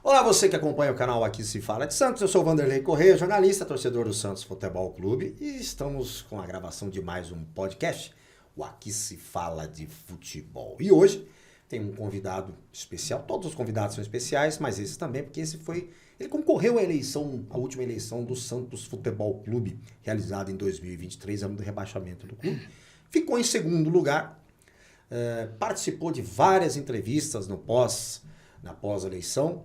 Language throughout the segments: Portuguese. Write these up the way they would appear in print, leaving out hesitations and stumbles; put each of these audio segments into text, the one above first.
Olá, você que acompanha o canal Aqui Se Fala de Santos. Eu sou o Vanderlei Correia, jornalista, torcedor do Santos Futebol Clube. E estamos com a gravação de mais um podcast, o Aqui Se Fala de Futebol. E hoje tem um convidado especial. Todos os convidados são especiais, mas esse também, porque ele concorreu à última eleição do Santos Futebol Clube, realizada em 2023, ano do rebaixamento do clube. Ficou em segundo lugar, participou de várias entrevistas na pós-eleição,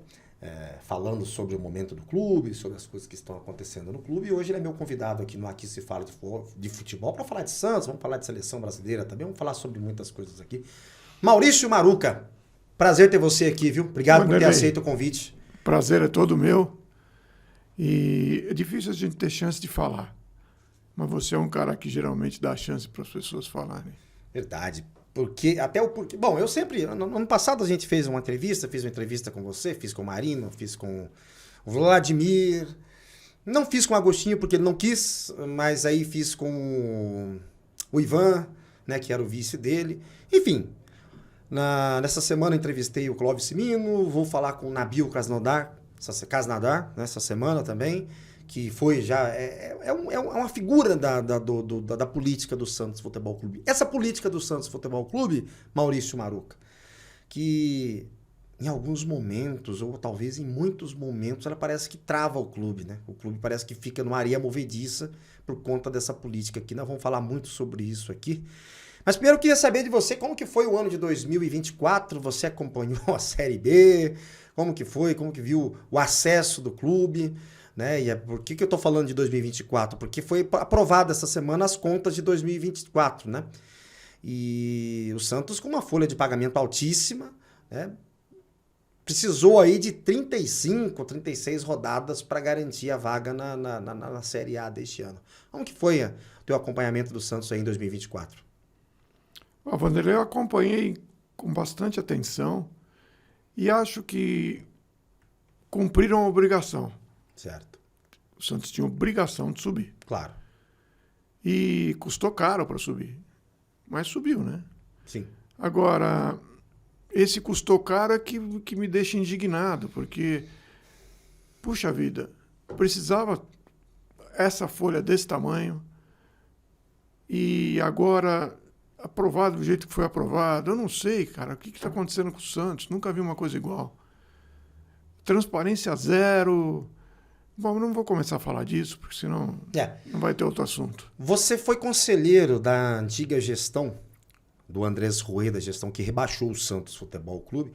falando sobre o momento do clube, sobre as coisas que estão acontecendo no clube. E hoje ele é meu convidado aqui no Aqui Se Fala de Futebol para falar de Santos, vamos falar de seleção brasileira também, vamos falar sobre muitas coisas aqui. Maurício Maruca, prazer ter você aqui, viu? Obrigado por ter aceito o convite. Prazer é todo meu. E é difícil a gente ter chance de falar, mas você é um cara que geralmente dá chance para as pessoas falarem. Verdade. Bom, eu sempre... No ano passado a gente fez uma entrevista com você, fiz com o Marino, fiz com o Vladimir. Não fiz com o Agostinho porque ele não quis, mas aí fiz com o Ivan, né, que era o vice dele. Enfim, nessa semana entrevistei o Clóvis Simino, vou falar com o Nabil Krasnodar, nessa semana também, que foi já... É uma figura da política do Santos Futebol Clube. Essa política do Santos Futebol Clube, Maurício Maruca, que em alguns momentos, ou talvez em muitos momentos, ela parece que trava o clube, né? O clube parece que fica numa areia movediça por conta dessa política aqui. Nós vamos falar muito sobre isso aqui. Mas primeiro eu queria saber de você como que foi o ano de 2024, você acompanhou a Série B, como que foi, como que viu o acesso do clube... Né? E por que eu estou falando de 2024? Porque foi aprovada essa semana as contas de 2024, né? E o Santos, com uma folha de pagamento altíssima, né? Precisou aí de 35, 36 rodadas para garantir a vaga na Série A deste ano. Como que foi o teu acompanhamento do Santos aí em 2024? Vanderlei, eu acompanhei com bastante atenção e acho que cumpriram a obrigação. Certo. O Santos tinha obrigação de subir. Claro. E custou caro para subir. Mas subiu, né? Sim. Agora, esse custou caro é que me deixa indignado, porque, puxa vida, precisava essa folha desse tamanho e agora aprovado do jeito que foi aprovado. Eu não sei, cara, o que está acontecendo com o Santos? Nunca vi uma coisa igual. Transparência zero... Bom, não vou começar a falar disso, porque senão não vai ter outro assunto. Você foi conselheiro da antiga gestão, do Andrés Rueda, gestão que rebaixou o Santos Futebol Clube.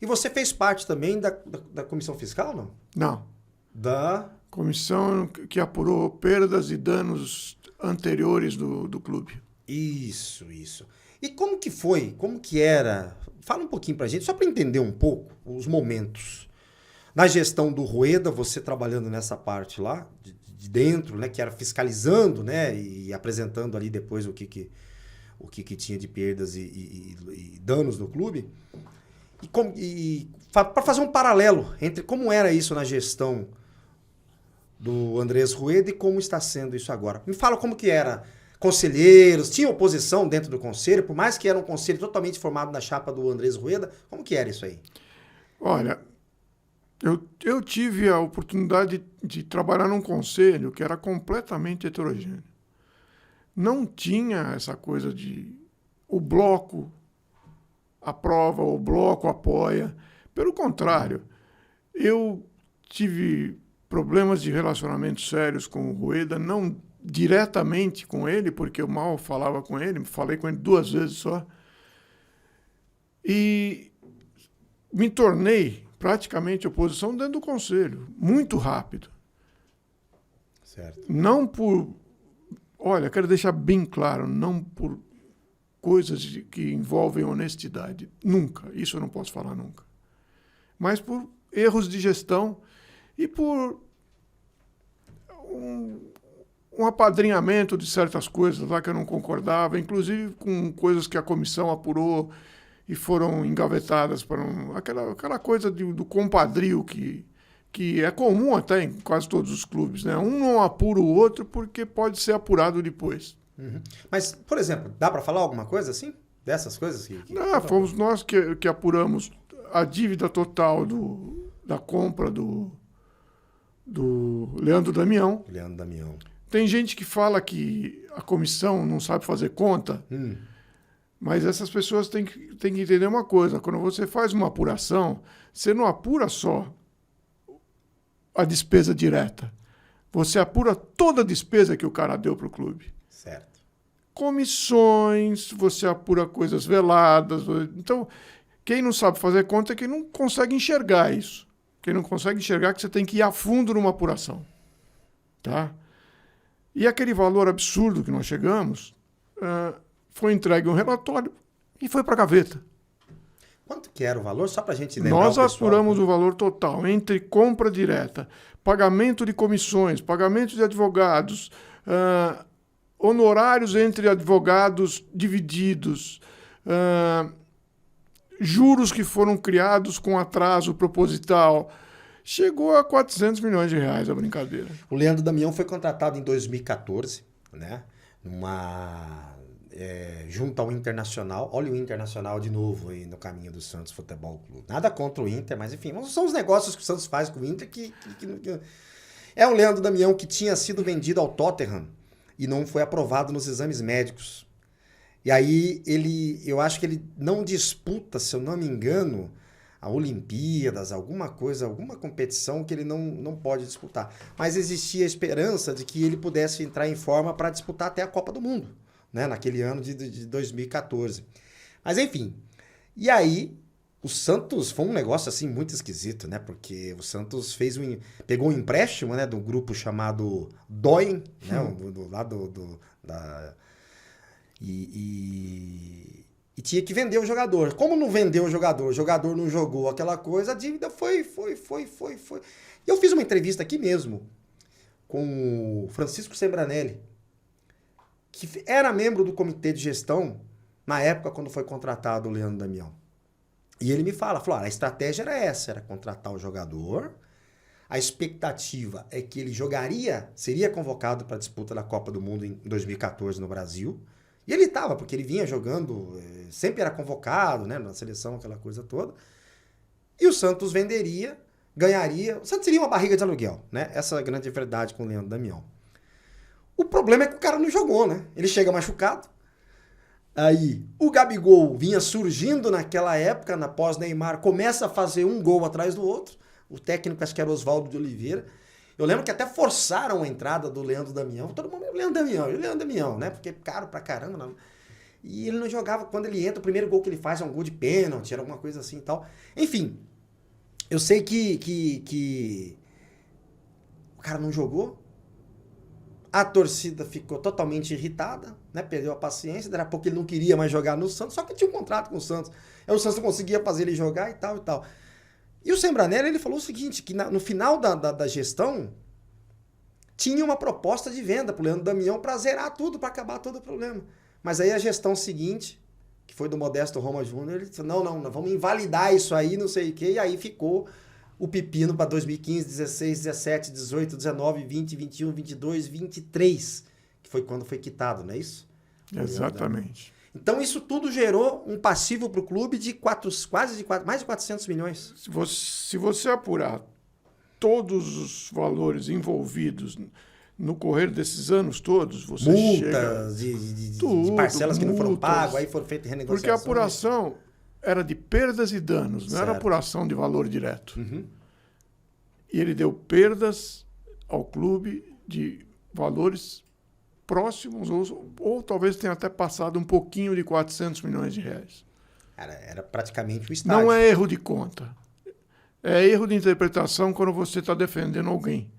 E você fez parte também da comissão fiscal, não? Não. Da comissão que apurou perdas e danos anteriores do clube. Isso. E como que foi? Como que era? Fala um pouquinho pra gente, só para entender um pouco os momentos. Na gestão do Rueda, você trabalhando nessa parte lá, de dentro, né, que era fiscalizando, né, e apresentando ali depois o que tinha de perdas e danos no clube. E para fazer um paralelo entre como era isso na gestão do Andrés Rueda e como está sendo isso agora. Me fala como que era. Conselheiros, tinha oposição dentro do conselho, por mais que era um conselho totalmente formado na chapa do Andrés Rueda, como que era isso aí? Olha... Eu tive a oportunidade de trabalhar num conselho que era completamente heterogêneo. Não tinha essa coisa de o bloco aprova, o bloco apoia. Pelo contrário, eu tive problemas de relacionamento sérios com o Rueda, não diretamente com ele, porque eu mal falava com ele, falei com ele 2 vezes só. E me tornei praticamente oposição dentro do conselho, muito rápido. Certo. Não por... Olha, quero deixar bem claro, não por coisas que envolvem honestidade. Nunca. Isso eu não posso falar nunca. Mas por erros de gestão e por um apadrinhamento de certas coisas lá que eu não concordava, inclusive com coisas que a comissão apurou e foram engavetadas para aquela coisa do compadrio que é comum até em quase todos os clubes, né? Um não apura o outro porque pode ser apurado depois. Uhum. Mas, por exemplo, dá para falar alguma coisa assim? Dessas coisas? Não, fomos nós que apuramos a dívida total da compra do Leandro Damião. Leandro Damião. Tem gente que fala que a comissão não sabe fazer conta, mas essas pessoas têm que entender uma coisa. Quando você faz uma apuração, você não apura só a despesa direta. Você apura toda a despesa que o cara deu para o clube. Certo. Comissões, você apura coisas veladas. Então, quem não sabe fazer conta é quem não consegue enxergar isso. Quem não consegue enxergar que você tem que ir a fundo numa apuração. Tá? E aquele valor absurdo que nós chegamos, foi entregue um relatório e foi para a gaveta. Quanto que era o valor? Só para a gente lembrar Nós o pessoal, apuramos o valor total entre compra direta, pagamento de comissões, pagamento de advogados, honorários entre advogados divididos, juros que foram criados com atraso proposital. Chegou a 400 milhões de reais a brincadeira. O Leandro Damião foi contratado em 2014, né? Junto ao Internacional. Olha o Internacional de novo aí no caminho do Santos Futebol Clube. Nada contra o Inter, mas enfim, são os negócios que o Santos faz com o Inter que... É o Leandro Damião que tinha sido vendido ao Tottenham e não foi aprovado nos exames médicos. E aí eu acho que ele não disputa, se eu não me engano, a Olimpíadas, alguma competição que ele não pode disputar. Mas existia a esperança de que ele pudesse entrar em forma para disputar até a Copa do Mundo, né? Naquele ano de 2014. Mas enfim, e aí o Santos foi um negócio assim muito esquisito, né? Porque o Santos pegou um empréstimo, né, de um grupo chamado Doyen, né? Do lado e tinha que vender o jogador. Como não vendeu o jogador não jogou aquela coisa, a dívida foi. E eu fiz uma entrevista aqui mesmo com o Francisco Sembranelli, que era membro do comitê de gestão na época quando foi contratado o Leandro Damião. E ele me falou, a estratégia era essa, era contratar o jogador, a expectativa é que ele seria convocado para a disputa da Copa do Mundo em 2014 no Brasil. E ele estava, porque ele vinha jogando, sempre era convocado, né, na seleção, aquela coisa toda. E o Santos venderia, ganharia. O Santos seria uma barriga de aluguel, né? Essa é a grande verdade com o Leandro Damião. O problema é que o cara não jogou, né? Ele chega machucado. Aí o Gabigol vinha surgindo naquela época, na pós-Neymar, começa a fazer um gol atrás do outro. O técnico, acho que era Oswaldo de Oliveira. Eu lembro que até forçaram a entrada do Leandro Damião. Todo mundo, Leandro Damião, né? Porque é caro pra caramba. Não. E ele não jogava. Quando ele entra, o primeiro gol que ele faz é um gol de pênalti, era alguma coisa assim e tal. Enfim, eu sei que o cara não jogou. A torcida ficou totalmente irritada, né? Perdeu a paciência. Daqui a pouco ele não queria mais jogar no Santos, só que tinha um contrato com o Santos. Aí o Santos não conseguia fazer ele jogar e tal e tal. E o Sembranelli, ele falou o seguinte, que no final da gestão, tinha uma proposta de venda pro Leandro Damião para zerar tudo, para acabar todo o problema. Mas aí a gestão seguinte, que foi do Modesto Roma Júnior, ele disse, não, vamos invalidar isso aí, não sei o quê, e aí ficou o pepino para 2015, 16, 17, 18, 19, 20, 21, 22, 23, que foi quando foi quitado, não é isso? Exatamente. Então, isso tudo gerou um passivo para o clube de mais de 400 milhões. Se você apurar todos os valores envolvidos no correr desses anos todos, você multas, de parcelas que não foram pagas, aí foram feitas renegociações. Porque a apuração era de perdas e danos, não era apuração de valor direto. Uhum. E ele deu perdas ao clube de valores próximos, ou talvez tenha até passado um pouquinho de 400 milhões de reais. Era praticamente o estádio. Não é erro de conta. É erro de interpretação quando você está defendendo alguém.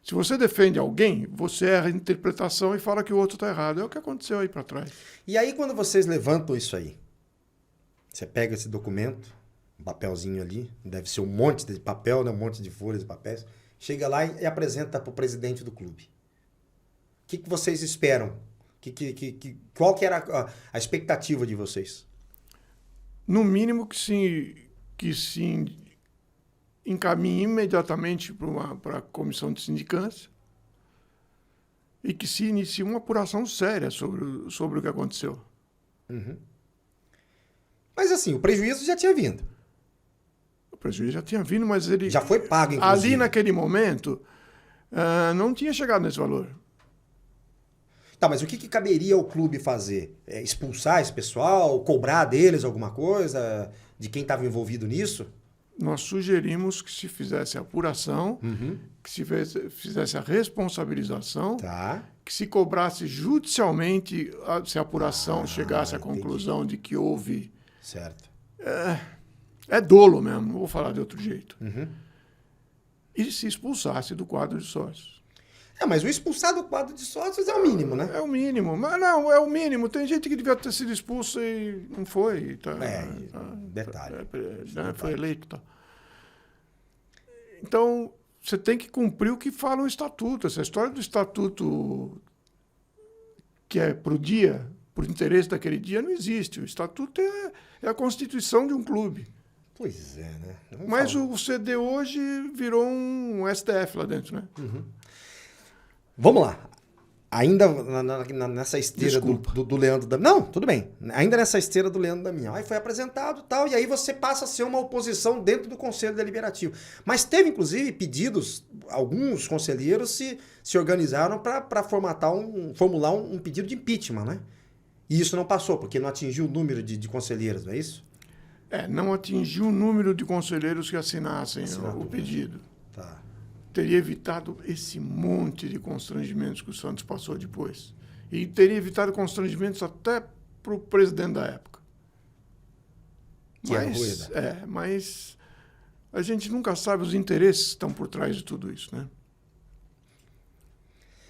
Se você defende alguém, você erra a interpretação e fala que o outro está errado. É o que aconteceu aí para trás. E aí, quando vocês levantam isso aí, você pega esse documento, um papelzinho ali, deve ser um monte de papel, né? Um monte de folhas de papéis, chega lá e apresenta para o presidente do clube. O que vocês esperam? Qual que era a expectativa de vocês? No mínimo que se encaminhe imediatamente para a comissão de sindicância e que se inicie uma apuração séria sobre o que aconteceu. Uhum. Mas assim, o prejuízo já tinha vindo. O prejuízo já tinha vindo, mas ele... Já foi pago, inclusive. Ali naquele momento, não tinha chegado nesse valor. Tá, mas o que caberia ao clube fazer? Expulsar esse pessoal? Cobrar deles alguma coisa? De quem estava envolvido nisso? Nós sugerimos que se fizesse a apuração, que se fizesse a responsabilização, Tá. que se cobrasse judicialmente se a apuração chegasse à conclusão de que houve... Certo. É dolo mesmo, não vou falar de outro jeito. Uhum. E se expulsasse do quadro de sócios. Mas o expulsar do quadro de sócios é o mínimo, né? É o mínimo. Mas não, é o mínimo. Tem gente que devia ter sido expulso e não foi. Detalhe. Foi eleito. Tá. Então, você tem que cumprir o que fala o estatuto. Essa história do estatuto que é pro dia, por interesse daquele dia, não existe. O estatuto é a constituição de um clube. Pois é, né? Mas o CD hoje virou um STF lá dentro, né? Uhum. Vamos lá. Ainda nessa esteira do Leandro Damião. Não, tudo bem. Ainda nessa esteira do Leandro Damião. Aí foi apresentado tal, e aí você passa a ser uma oposição dentro do Conselho Deliberativo. Mas teve, inclusive, pedidos, alguns conselheiros se organizaram para formular um pedido de impeachment, né? E isso não passou, porque não atingiu o número de conselheiros, não é isso? Não atingiu o número de conselheiros que assinassem o pedido. Tá. Teria evitado esse monte de constrangimentos que o Santos passou depois. E teria evitado constrangimentos até para o presidente da época. Que era o Rueda. Mas a gente nunca sabe os interesses que estão por trás de tudo isso, né?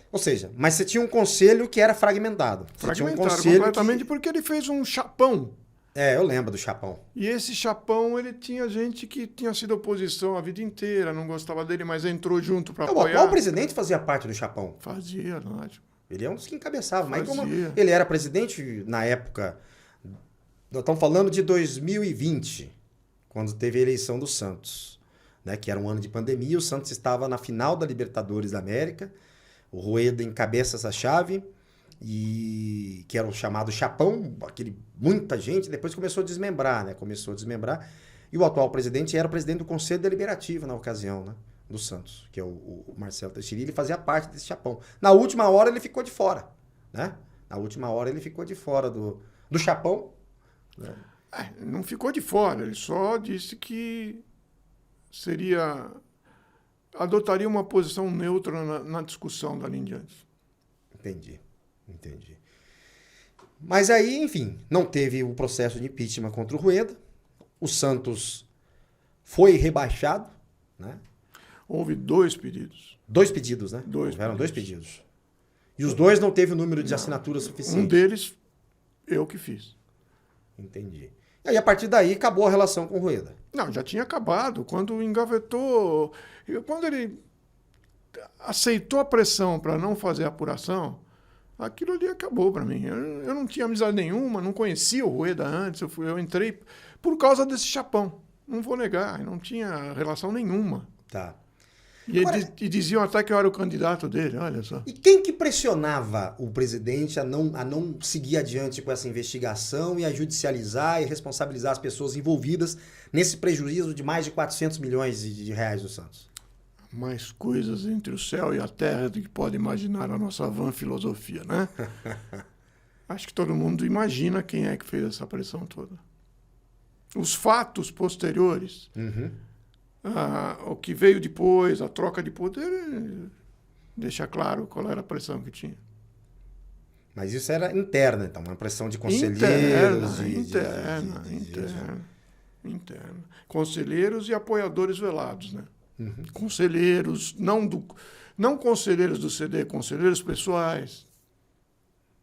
Ou seja, mas você tinha um conselho que era fragmentado. Fragmentado completamente porque ele fez um chapão. Eu lembro do chapão. E esse chapão, ele tinha gente que tinha sido oposição a vida inteira, não gostava dele, mas entrou junto para apoiar. O atual presidente fazia parte do chapão. Fazia, lógico. Ele é um dos que encabeçava. Mas como Fazia. ele era presidente na época... Nós estamos falando de 2020, quando teve a eleição do Santos, né? Que era um ano de pandemia. O Santos estava na final da Libertadores da América. O Rueda encabeça essa chave... E que era o chamado chapão, muita gente, depois começou a desmembrar, né? E o atual presidente era o presidente do Conselho Deliberativo na ocasião, né? Do Santos, que é o Marcelo Teixeira, ele fazia parte desse chapão. Na última hora ele ficou de fora, né? Na última hora ele ficou de fora do chapão. Né? Não ficou de fora, ele só disse que adotaria uma posição neutra na discussão dali em diante. Entendi. Mas aí, enfim, não teve o processo de impeachment contra o Rueda. O Santos foi rebaixado, né? Houve 2 pedidos. 2 pedidos, né? Houveram 2 pedidos. E os 2 não teve o número de assinaturas suficiente. Um deles, eu que fiz. Entendi. E aí, a partir daí, acabou a relação com o Rueda. Não, já tinha acabado. Quando engavetou... Quando ele aceitou a pressão para não fazer a apuração... Aquilo ali acabou para mim. Eu não tinha amizade nenhuma, não conhecia o Rueda antes. Eu entrei por causa desse chapão. Não vou negar, não tinha relação nenhuma. Tá. E diziam até que eu era o candidato dele, olha só. E quem que pressionava o presidente a não seguir adiante com essa investigação e a judicializar e responsabilizar as pessoas envolvidas nesse prejuízo de mais de 400 milhões de reais do Santos? Mais coisas entre o céu e a terra do que pode imaginar a nossa vã filosofia, né? Acho que todo mundo imagina quem é que fez essa pressão toda. Os fatos posteriores, o que veio depois, a troca de poder, deixa claro qual era a pressão que tinha. Mas isso era interna, então, uma pressão de conselheiros. Interna. Conselheiros e apoiadores velados, né? Conselheiros, não conselheiros do CD, conselheiros pessoais.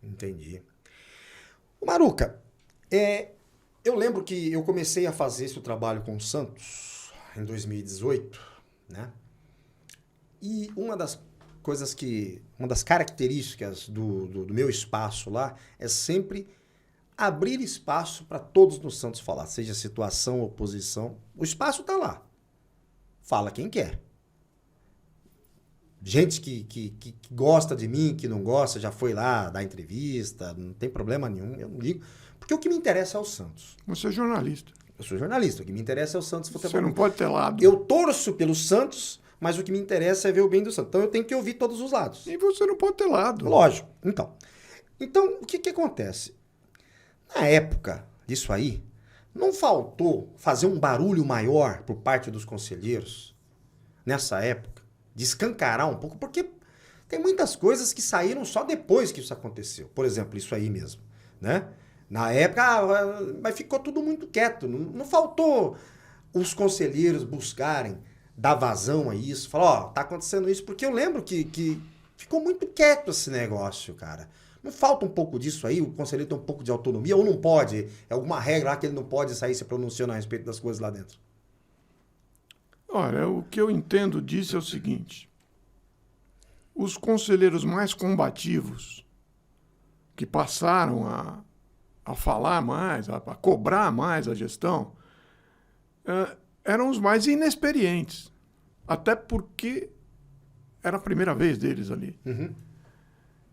Entendi. Maruca, eu lembro que eu comecei a fazer esse trabalho com o Santos em 2018, né? E uma das características do meu espaço lá é sempre abrir espaço para todos no Santos falar, seja situação, oposição. O espaço está lá. Fala quem quer. Gente que gosta de mim, que não gosta, já foi lá dar entrevista, não tem problema nenhum, eu não ligo. Porque o que me interessa é o Santos. Você é jornalista. Eu sou jornalista, o que me interessa é o Santos Futebol Você não Clube. pode ter lado. Eu torço pelo Santos, mas o que me interessa é ver o bem do Santos. Então eu tenho que ouvir todos os lados. E você não pode ter lado. Lógico. Então o que acontece? Na época disso aí, não faltou fazer um barulho maior por parte dos conselheiros, nessa época, de escancarar um pouco, porque tem muitas coisas que saíram só depois que isso aconteceu. Por exemplo, isso aí mesmo, né? Na época, mas ficou tudo muito quieto. Não faltou os conselheiros buscarem dar vazão a isso, falar, ó, tá acontecendo isso, porque eu lembro que ficou muito quieto esse negócio, cara. Não falta um pouco disso aí? O conselheiro tem um pouco de autonomia ou não pode? É alguma regra lá que ele não pode sair se pronunciando a respeito das coisas lá dentro? Olha, o que eu entendo disso é o seguinte. Os conselheiros mais combativos, que passaram a falar mais, a cobrar mais a gestão, eram os mais inexperientes. Até porque era a primeira vez deles ali. Uhum.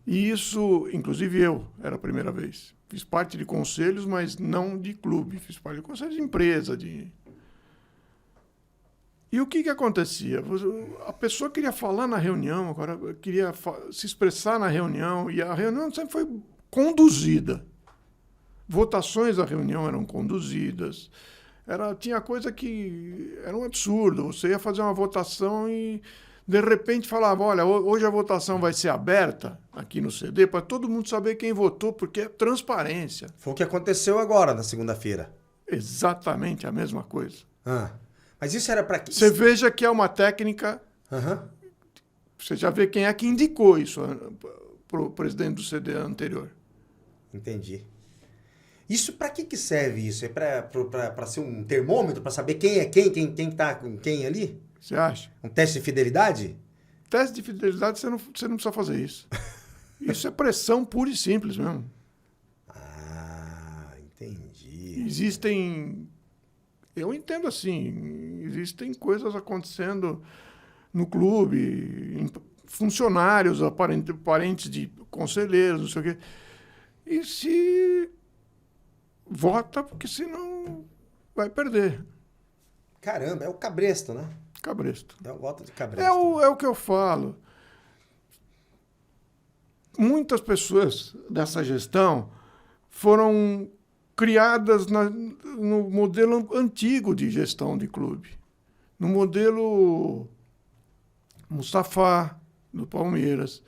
E isso, inclusive eu, era a primeira vez. Fiz parte de conselhos, mas não de clube. Fiz parte de conselhos de empresa. E o que acontecia? A pessoa queria falar na reunião, agora queria se expressar na reunião, e a reunião sempre foi conduzida. Votações da reunião eram conduzidas. Tinha coisa que era um absurdo. Você ia fazer uma votação e, de repente, falava, olha, hoje a votação vai ser aberta aqui no CD para todo mundo saber quem votou, porque é transparência. Foi o que aconteceu agora, na segunda-feira. Exatamente a mesma coisa. Mas isso era para quê? Você veja que é uma técnica... Você já vê quem é que indicou isso para o presidente do CD anterior. Entendi. Isso para que serve isso? É para ser um termômetro, para saber quem é quem tá com quem ali? Você acha? Um teste de fidelidade? Teste de fidelidade, você não precisa fazer isso. Isso é pressão pura e simples mesmo. Entendi. Existem... Eu entendo assim, existem coisas acontecendo no clube, funcionários, parentes de conselheiros, não sei o quê. E se vota, porque senão vai perder. Caramba, é o cabresto, né? Cabresto. É o voto de cabresto. É o que eu falo. Muitas pessoas dessa gestão foram criadas no modelo antigo de gestão de clube. No modelo Mustafa, do Palmeiras,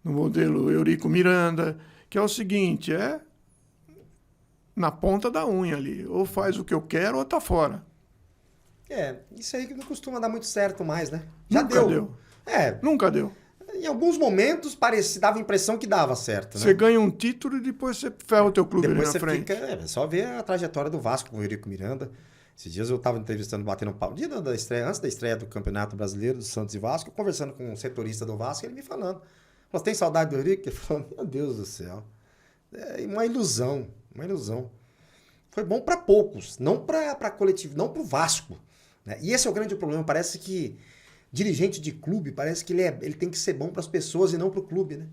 no modelo Eurico Miranda, que é o seguinte, na ponta da unha ali. Ou faz o que eu quero ou tá fora. Isso aí que não costuma dar muito certo mais, né? Nunca deu. Nunca deu. Em alguns momentos dava a impressão que dava certo, né? Você ganha um título e depois você ferra o teu clube ali na frente. É só ver a trajetória do Vasco com o Eurico Miranda. Esses dias eu estava entrevistando, batendo papo, antes da estreia do Campeonato Brasileiro, do Santos e Vasco, conversando com um setorista do Vasco, ele me falando. Falou, tem saudade do Eurico? Ele falou, meu Deus do céu. É uma ilusão. Foi bom para poucos, não para coletivo, não para o Vasco. Né? E esse é o grande problema. Parece que dirigente de clube, parece que ele tem que ser bom para as pessoas e não para o clube, né?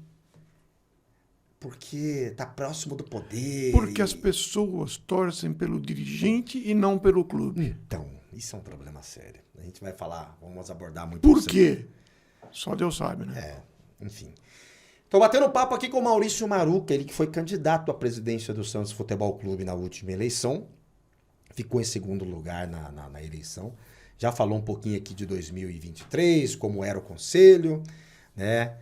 Porque tá próximo do poder. Porque as pessoas torcem pelo dirigente e não pelo clube. Então, isso é um problema sério. A gente vai falar, vamos abordar muito Por quê? Só Deus sabe, né? Enfim. Estou batendo papo aqui com o Maurício Maruca, ele que foi candidato à presidência do Santos Futebol Clube na última eleição. Ficou em segundo lugar na eleição. Já falou um pouquinho aqui de 2023, como era o conselho, né?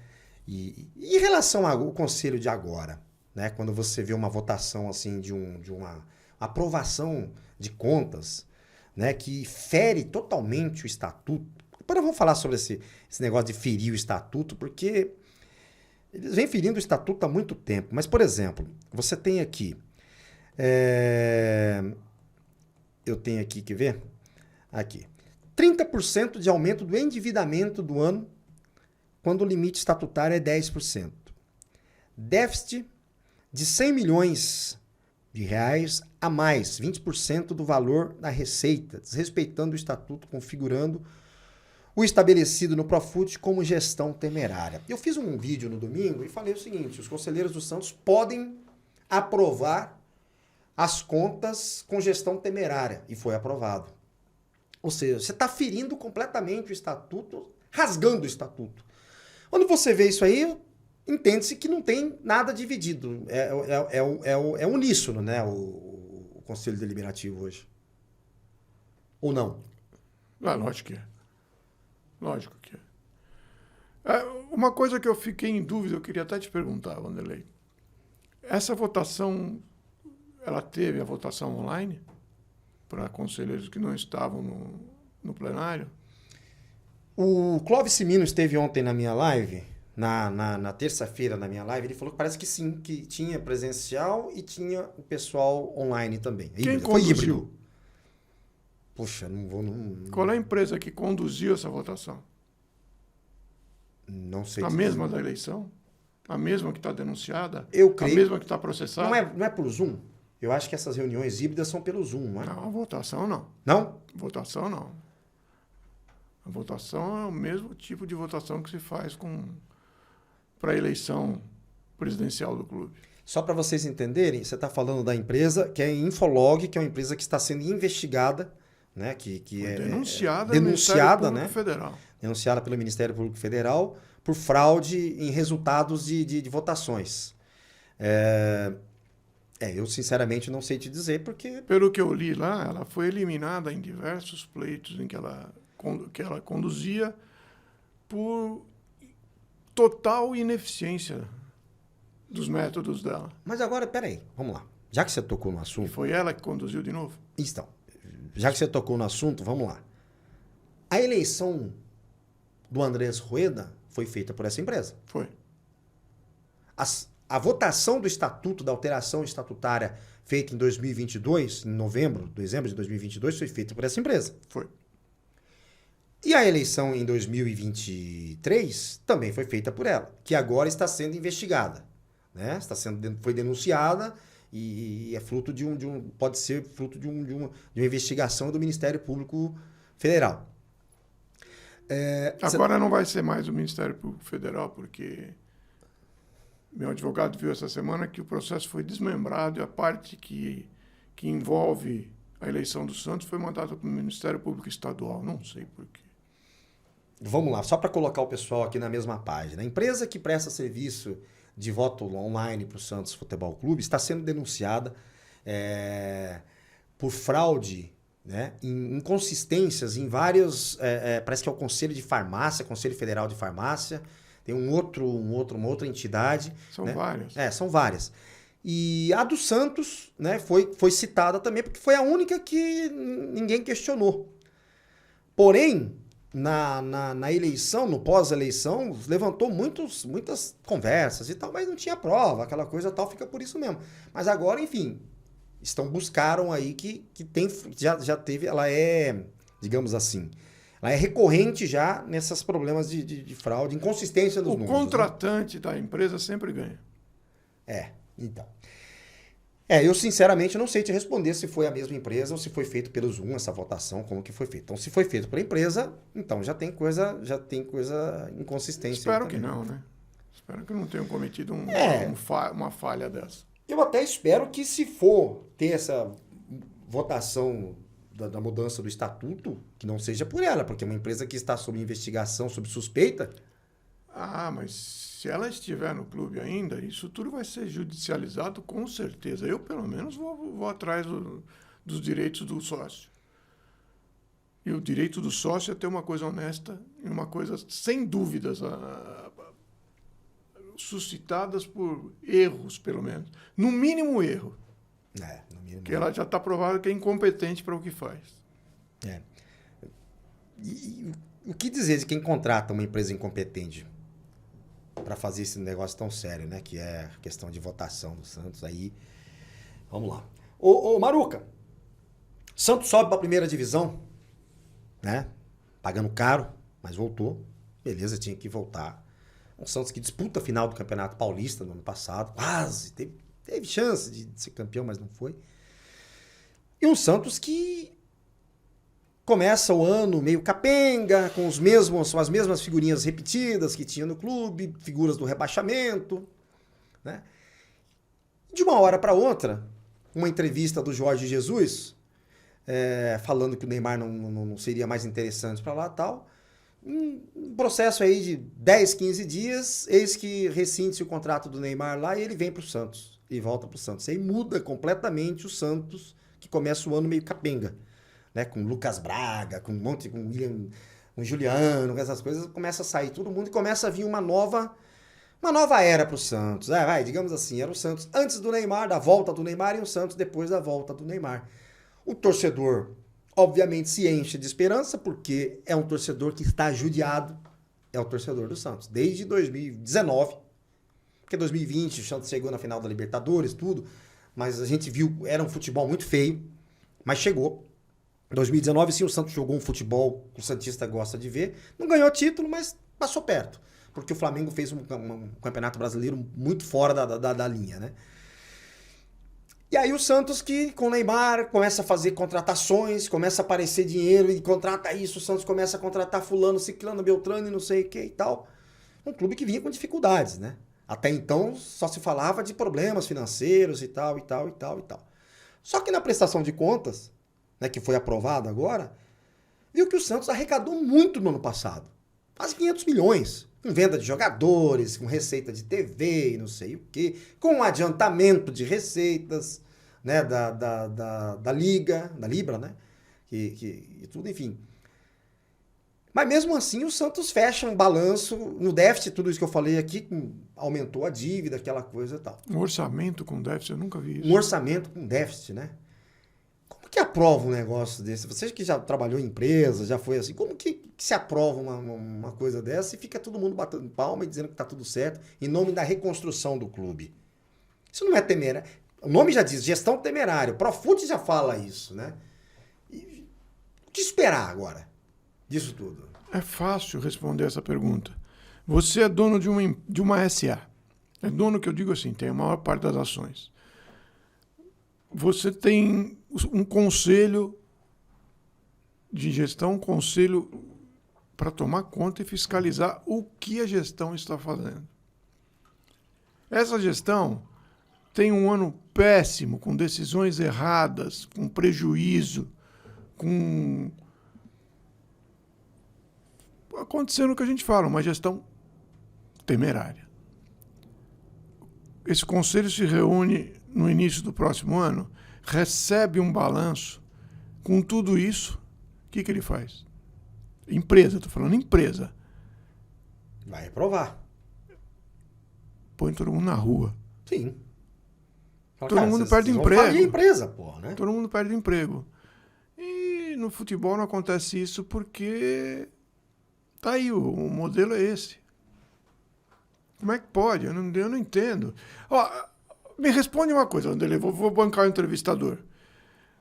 E em relação ao conselho de agora, né? Quando você vê uma votação assim de uma aprovação de contas, né? Que fere totalmente o estatuto. Depois vamos falar sobre esse negócio de ferir o estatuto, porque eles vêm ferindo o estatuto há muito tempo. Mas, por exemplo, você tem aqui... Eu tenho aqui, quer ver? Aqui. 30% de aumento do endividamento do ano, quando o limite estatutário é 10%. Déficit de 100 milhões de reais a mais, 20% do valor da receita, desrespeitando o estatuto, configurando o estabelecido no Profut como gestão temerária. Eu fiz um vídeo no domingo e falei o seguinte, os conselheiros do Santos podem aprovar as contas com gestão temerária e foi aprovado. Ou seja, você está ferindo completamente o estatuto, rasgando o estatuto. Quando você vê isso aí, entende-se que não tem nada dividido. É uníssono, né, o Conselho Deliberativo hoje. Ou não? Lógico que é. Lógico que é. Uma coisa que eu fiquei em dúvida, eu queria até te perguntar, Wanderlei. Essa votação, ela teve a votação online para conselheiros que não estavam no plenário? O Clóvis Simino esteve ontem na minha live, na terça-feira na minha live, ele falou que parece que sim, que tinha presencial e tinha o pessoal online também. Quem Foi conduziu? híbrido. Poxa, não vou... Qual é a empresa que conduziu essa votação? Não sei. A mesma da eleição? A mesma que está denunciada? Eu creio. A mesma que está processada? Não é por Zoom? Eu acho que essas reuniões híbridas são pelo Zoom, não é? Não, a votação não. Não? Votação não. A votação é o mesmo tipo de votação que se faz para a eleição presidencial do clube. Só para vocês entenderem, você está falando da empresa que é a Infolog, que é uma empresa que está sendo investigada, né? Que é denunciada, denunciada, no Ministério né? Público Federal. Denunciada pelo Ministério Público Federal por fraude em resultados de votações. Eu sinceramente não sei te dizer, porque... Pelo que eu li lá, ela foi eliminada em diversos pleitos em que ela conduzia por total ineficiência dos métodos dela. Mas agora, peraí, vamos lá. Já que você tocou no E assunto... foi ela que conduziu de novo? Então, já que você tocou no assunto, vamos lá. A eleição do Andrés Rueda foi feita por essa empresa. Foi. A votação do estatuto, da alteração estatutária feita em 2022, em dezembro de 2022, foi feita por essa empresa. Foi. E a eleição em 2023 também foi feita por ela, que agora está sendo investigada, né? Foi denunciada e é fruto pode ser fruto de uma investigação do Ministério Público Federal. Agora não vai ser mais o Ministério Público Federal, porque meu advogado viu essa semana que o processo foi desmembrado e a parte que envolve a eleição do Santos foi mandada para o Ministério Público Estadual. Não sei por quê. Vamos lá, só para colocar o pessoal aqui na mesma página. A empresa que presta serviço de voto online para o Santos Futebol Clube está sendo denunciada por fraude, né, inconsistências em vários... parece que é o Conselho de Farmácia, Conselho Federal de Farmácia, tem uma outra entidade. São né? várias. São várias. E a do Santos, né, foi citada também, porque foi a única que ninguém questionou. Porém, na eleição, no pós-eleição, levantou muitas conversas e tal, mas não tinha prova, aquela coisa tal, fica por isso mesmo. Mas agora, enfim, buscaram aí que já teve, ela é, digamos assim, ela é recorrente já nesses problemas de fraude, inconsistência dos números. O contratante da empresa sempre ganha. Então. Eu sinceramente não sei te responder se foi a mesma empresa ou se foi feito pelo Zoom essa votação, como que foi feito. Então, se foi feito pela empresa, então já tem coisa inconsistência. Espero que não, né? Espero que não tenham cometido uma falha dessa. Eu até espero que, se for ter essa votação da mudança do estatuto, que não seja por ela, porque é uma empresa que está sob investigação, sob suspeita. Mas se ela estiver no clube ainda, isso tudo vai ser judicializado com certeza. Eu, pelo menos, vou atrás dos direitos do sócio. E o direito do sócio é ter uma coisa honesta e uma coisa sem dúvidas, suscitadas por erros, pelo menos. No mínimo erro. No mínimo. Que ela já está provada que é incompetente para o que faz. E o que dizer de quem contrata uma empresa incompetente para fazer esse negócio tão sério, né? Que é a questão de votação do Santos aí. Vamos lá. Ô Maruca, Santos sobe para a primeira divisão, né? Pagando caro, mas voltou. Beleza, tinha que voltar. Um Santos que disputa a final do Campeonato Paulista no ano passado, quase, teve chance de ser campeão, mas não foi. E um Santos que começa o ano meio capenga, com as mesmas figurinhas repetidas que tinha no clube, figuras do rebaixamento, né? De uma hora para outra, uma entrevista do Jorge Jesus, falando que o Neymar não seria mais interessante para lá e tal. Um processo aí de 10, 15 dias, eis que rescinde-se o contrato do Neymar lá e ele vem para o Santos. E volta para o Santos. Aí muda completamente o Santos, que começa o ano meio capenga. Né? Com Lucas Braga, com um monte, com William, com Juliano, com essas coisas. Começa a sair todo mundo e começa a vir uma nova era para o Santos. Digamos assim, era o Santos antes do Neymar, da volta do Neymar, e o Santos depois da volta do Neymar. O torcedor, obviamente, se enche de esperança, porque é um torcedor que está judiado, é o torcedor do Santos. Desde 2019, porque 2020 o Santos chegou na final da Libertadores, tudo, mas a gente viu, era um futebol muito feio, mas chegou. Em 2019, sim, o Santos jogou um futebol que o santista gosta de ver, não ganhou título, mas passou perto, porque o Flamengo fez um campeonato brasileiro muito fora da linha, né? E aí o Santos que com o Neymar começa a fazer contratações, começa a aparecer dinheiro e contrata isso, o Santos começa a contratar fulano, ciclano, beltrano e não sei o que e tal. Um clube que vinha com dificuldades, né? Até então só se falava de problemas financeiros e tal, e tal, e tal, e tal. Só que na prestação de contas, né, que foi aprovada agora, viu que o Santos arrecadou muito no ano passado. Quase 500 milhões. Com venda de jogadores, com receita de TV e não sei o quê, com adiantamento de receitas, né, da Liga, da Libra, né? E tudo, enfim. Mas mesmo assim o Santos fecha um balanço no déficit, tudo isso que eu falei aqui, aumentou a dívida, aquela coisa e tal. Um orçamento com déficit, eu nunca vi isso. Um orçamento com déficit, né? Como que aprova um negócio desse? Você que já trabalhou em empresa, já foi assim, como que se aprova uma coisa dessa e fica todo mundo batendo palma e dizendo que tá tudo certo em nome da reconstrução do clube? Isso não é temerário. O nome já diz, gestão temerária. O Profut já fala isso, né? E o que esperar agora disso tudo? É fácil responder essa pergunta. Você é dono de uma SA. É dono que eu digo assim, tem a maior parte das ações. Você tem um conselho de gestão, um conselho para tomar conta e fiscalizar o que a gestão está fazendo. Essa gestão tem um ano péssimo, com decisões erradas, com prejuízo, com... acontecendo o que a gente fala, uma gestão temerária. Esse conselho se reúne no início do próximo ano, recebe um balanço com tudo isso, o que ele faz? Empresa, estou falando empresa. Vai reprovar. Põe todo mundo na rua. Sim. Fala, todo mundo perde emprego. Falir a empresa, porra, né? Todo mundo perde emprego. E no futebol não acontece isso porque tá aí, o modelo é esse. Como é que pode? Eu não entendo. Ó, me responde uma coisa, Anderlei, vou bancar o entrevistador.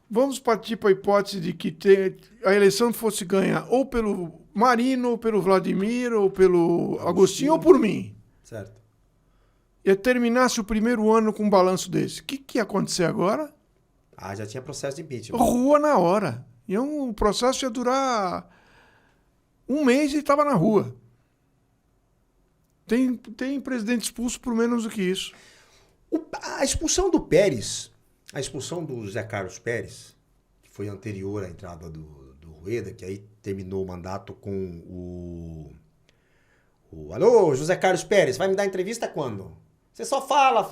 Vamos partir para a hipótese de que a eleição fosse ganha ou pelo Marino, ou pelo Vladimir, ou pelo Agostinho, ou por mim. Certo. E terminasse o primeiro ano com um balanço desse. O que ia acontecer agora? Já tinha processo de impeachment. Rua na hora. E o processo ia durar um mês e estava na rua. Tem presidente expulso por menos do que isso. A expulsão do Pérez, a expulsão do José Carlos Pérez, que foi anterior à entrada do Rueda, que aí terminou o mandato com Alô, José Carlos Pérez, vai me dar entrevista quando? Você só fala,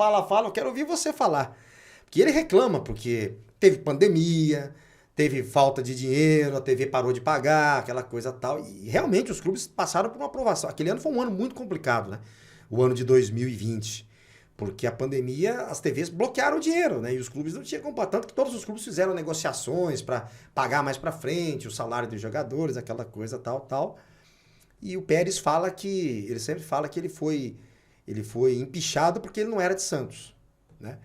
eu quero ouvir você falar. Porque ele reclama, porque teve pandemia, teve falta de dinheiro, a TV parou de pagar, aquela coisa tal. E realmente os clubes passaram por uma aprovação. Aquele ano foi um ano muito complicado, né? O ano de 2020. Porque a pandemia, as TVs bloquearam o dinheiro, né? E os clubes não tinham como. Tanto que todos os clubes fizeram negociações para pagar mais para frente, o salário dos jogadores, aquela coisa tal. E o Pérez fala que, ele sempre fala que ele foi empichado porque ele não era de Santos, né?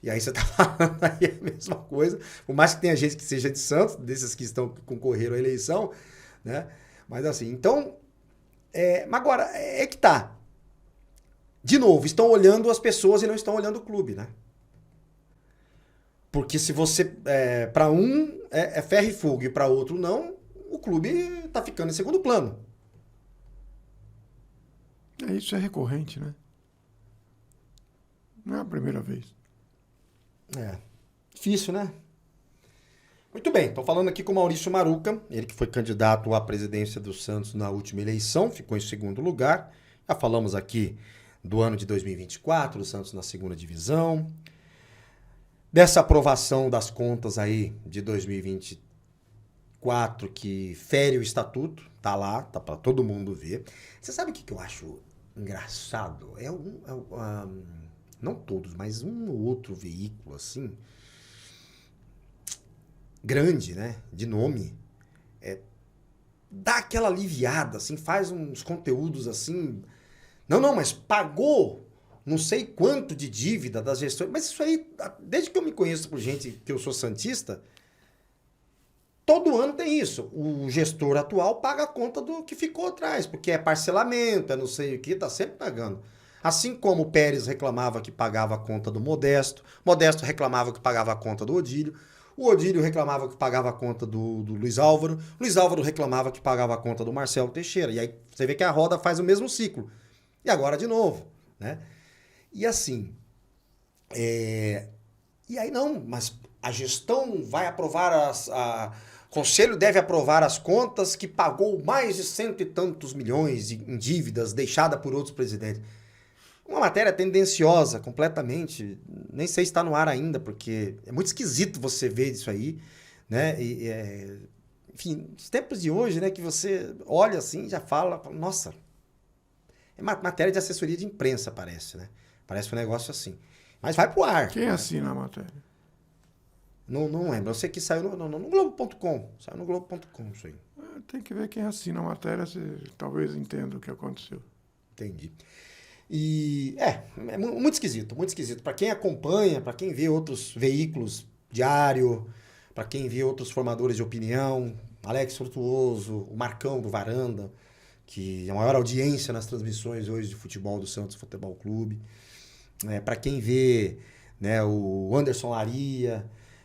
E aí você tá falando aí a mesma coisa, por mais que tenha gente que seja de Santos, desses que concorreram à eleição, né? Mas assim, então, mas agora, é que tá. De novo, estão olhando as pessoas e não estão olhando o clube, né? Porque se você, para um é ferro e fogo e para outro não, o clube tá ficando em segundo plano. Isso é recorrente, né? Não é a primeira vez. Difícil, né? Muito bem, estou falando aqui com o Maurício Maruca, ele que foi candidato à presidência do Santos na última eleição, ficou em segundo lugar. Já falamos aqui do ano de 2024, o Santos na segunda divisão. Dessa aprovação das contas aí de 2024 que fere o estatuto, tá lá, tá para todo mundo ver. Você sabe o que eu acho engraçado? Não todos, mas um ou outro veículo assim, grande, né, de nome, dá aquela aliviada, assim, faz uns conteúdos assim, não, mas pagou não sei quanto de dívida das gestões, mas isso aí, desde que eu me conheço por gente que eu sou santista, todo ano tem isso, o gestor atual paga a conta do que ficou atrás, porque é parcelamento, é não sei o que, tá sempre pagando. Assim como o Pérez reclamava que pagava a conta do Modesto, Modesto reclamava que pagava a conta do Odílio, o Odílio reclamava que pagava a conta do Luiz Álvaro reclamava que pagava a conta do Marcelo Teixeira. E aí você vê que a roda faz o mesmo ciclo. E agora de novo, né? E assim, e aí não, mas a gestão vai aprovar o conselho deve aprovar as contas que pagou mais de 100 e tantos milhões em dívidas deixada por outros presidentes. Uma matéria tendenciosa, completamente. Nem sei se está no ar ainda, porque é muito esquisito você ver isso aí, né? Enfim, os tempos de hoje, né? Que você olha assim e já fala, nossa, é matéria de assessoria de imprensa, parece, né? Parece um negócio assim. Mas vai pro ar. Quem assina a matéria? Não lembro. Eu sei que saiu no Globo.com. Saiu no Globo.com isso aí. Tem que ver quem assina a matéria, você talvez entenda o que aconteceu. Entendi. E é muito esquisito, muito esquisito. Para quem acompanha, para quem vê outros veículos diário, para quem vê outros formadores de opinião, Alex Frutuoso, o Marcão do Varanda, que é a maior audiência nas transmissões hoje de futebol do Santos Futebol Clube. Para quem vê, né, o Anderson Laria,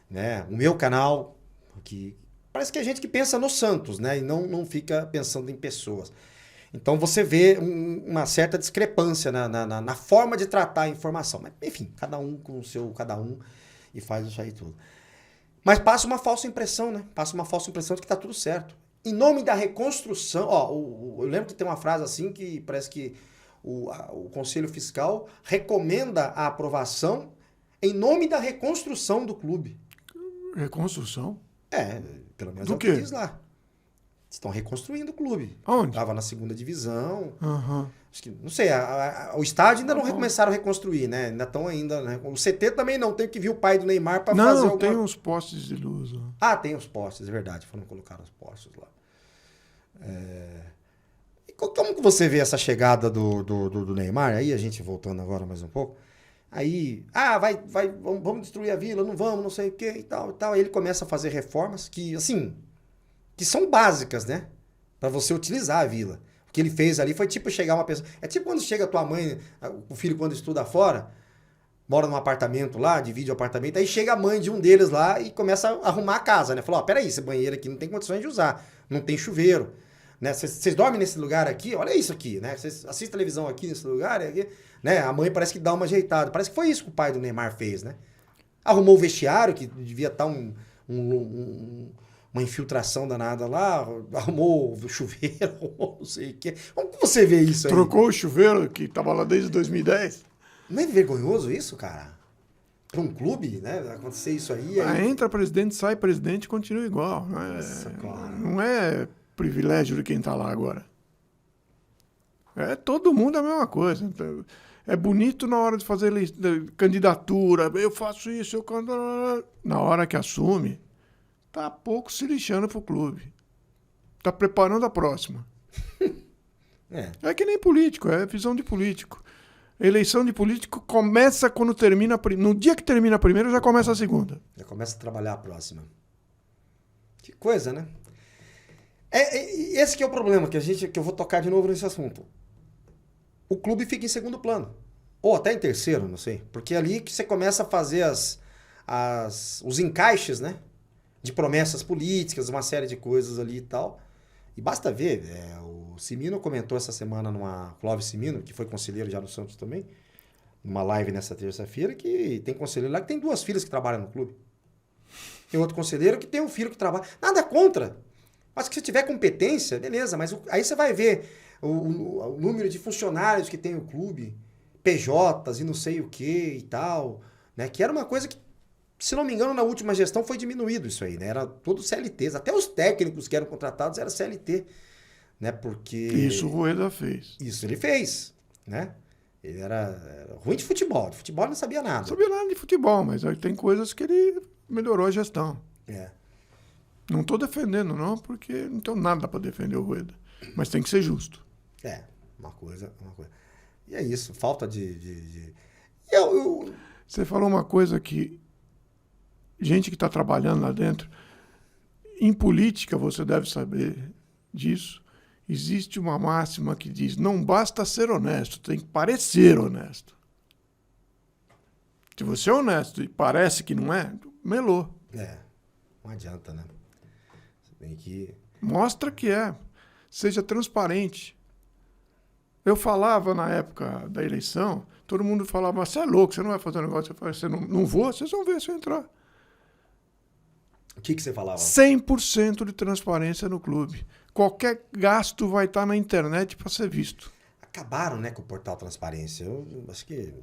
né, o meu canal, que parece que é gente que pensa no Santos, né, e não fica pensando em pessoas. Então você vê uma certa discrepância na forma de tratar a informação. Mas, enfim, cada um com o seu cada um e faz isso aí tudo. Mas passa uma falsa impressão, né? Passa uma falsa impressão de que está tudo certo. Em nome da reconstrução... eu lembro que tem uma frase assim que parece que o Conselho Fiscal recomenda a aprovação em nome da reconstrução do clube. Reconstrução? Pelo menos do é o que diz lá. Estão reconstruindo o clube. Onde? Estava na segunda divisão. Uhum. Acho que, não sei, o estádio ainda não começaram a reconstruir, né? Ainda estão ainda, né? O CT também não, tem que vir o pai do Neymar para fazer Não, tem uns postes de luz. Tem os postes, é verdade. Foram colocar os postes lá. E como que você vê essa chegada do Neymar? Aí a gente voltando agora mais um pouco. Aí, vamos destruir a vila, não vamos, não sei o que e tal, e tal. Aí ele começa a fazer reformas que, assim... que são básicas, né? Pra você utilizar a vila. O que ele fez ali foi tipo chegar uma pessoa... É tipo quando chega a tua mãe, o filho quando estuda fora, mora num apartamento lá, divide o apartamento, aí chega a mãe de um deles lá e começa a arrumar a casa, né? Falou, peraí, esse banheiro aqui não tem condições de usar, não tem chuveiro, né? Vocês dormem nesse lugar aqui? Olha isso aqui, né? Vocês assistem televisão aqui nesse lugar, aqui, né? A mãe parece que dá uma ajeitada. Parece que foi isso que o pai do Neymar fez, né? Arrumou o vestiário, que devia estar uma infiltração danada lá, arrumou o chuveiro, não sei o quê. Como que você vê isso aí? Trocou o chuveiro, que estava lá desde 2010. Não é vergonhoso isso, cara? Para um clube, né? Acontecer isso aí... Entra presidente, sai presidente, continua igual. Nossa, não é privilégio de quem está lá agora. Todo mundo é a mesma coisa. É bonito na hora de fazer candidatura, eu faço isso, na hora que assume... tá pouco se lixando pro clube. Tá preparando a próxima. É que nem político, é visão de político. Eleição de político começa quando termina... No dia que termina a primeira, já começa a segunda. Já começa a trabalhar a próxima. Que coisa, né? Esse que é o problema, que eu vou tocar de novo nesse assunto. O clube fica em segundo plano. Ou até em terceiro, não sei. Porque é ali que você começa a fazer os encaixes, né? De promessas políticas, uma série de coisas ali e tal. E basta ver, o Cimino comentou essa semana Clóvis Cimino, que foi conselheiro já no Santos também, numa live nessa terça-feira, que tem conselheiro lá que tem 2 filhas que trabalham no clube. Tem outro conselheiro que tem um filho que trabalha. Nada contra. Mas que se tiver competência, beleza. Mas aí você vai ver o número de funcionários que tem o clube, PJs e não sei o que e tal, né? Que era uma coisa que, se não me engano, na última gestão foi diminuído isso aí, né? Era todos CLTs. Até os técnicos que eram contratados eram CLT, né? Porque... Isso o Rueda fez. Isso ele fez, né? Ele era ruim de futebol. De futebol ele não sabia nada. Não sabia nada de futebol, mas aí tem coisas que ele melhorou a gestão. É. Não estou defendendo, não, porque não tenho nada para defender o Rueda. Mas tem que ser justo. É, uma coisa. E é isso, falta de... Você falou uma coisa que gente que está trabalhando lá dentro, em política você deve saber disso, existe uma máxima que diz, não basta ser honesto, tem que parecer honesto. Se você é honesto e parece que não é, melou. É, não adianta, né? Você tem que... Mostra que é. Seja transparente. Eu falava na época da eleição, todo mundo falava, você é louco, você não vai fazer um negócio. Eu falei, você não vou, vocês vão ver se eu entrar. O que você falava? 100% de transparência no clube. Qualquer gasto vai estar na internet para ser visto. Acabaram, né, com o portal Transparência. Eu acho que...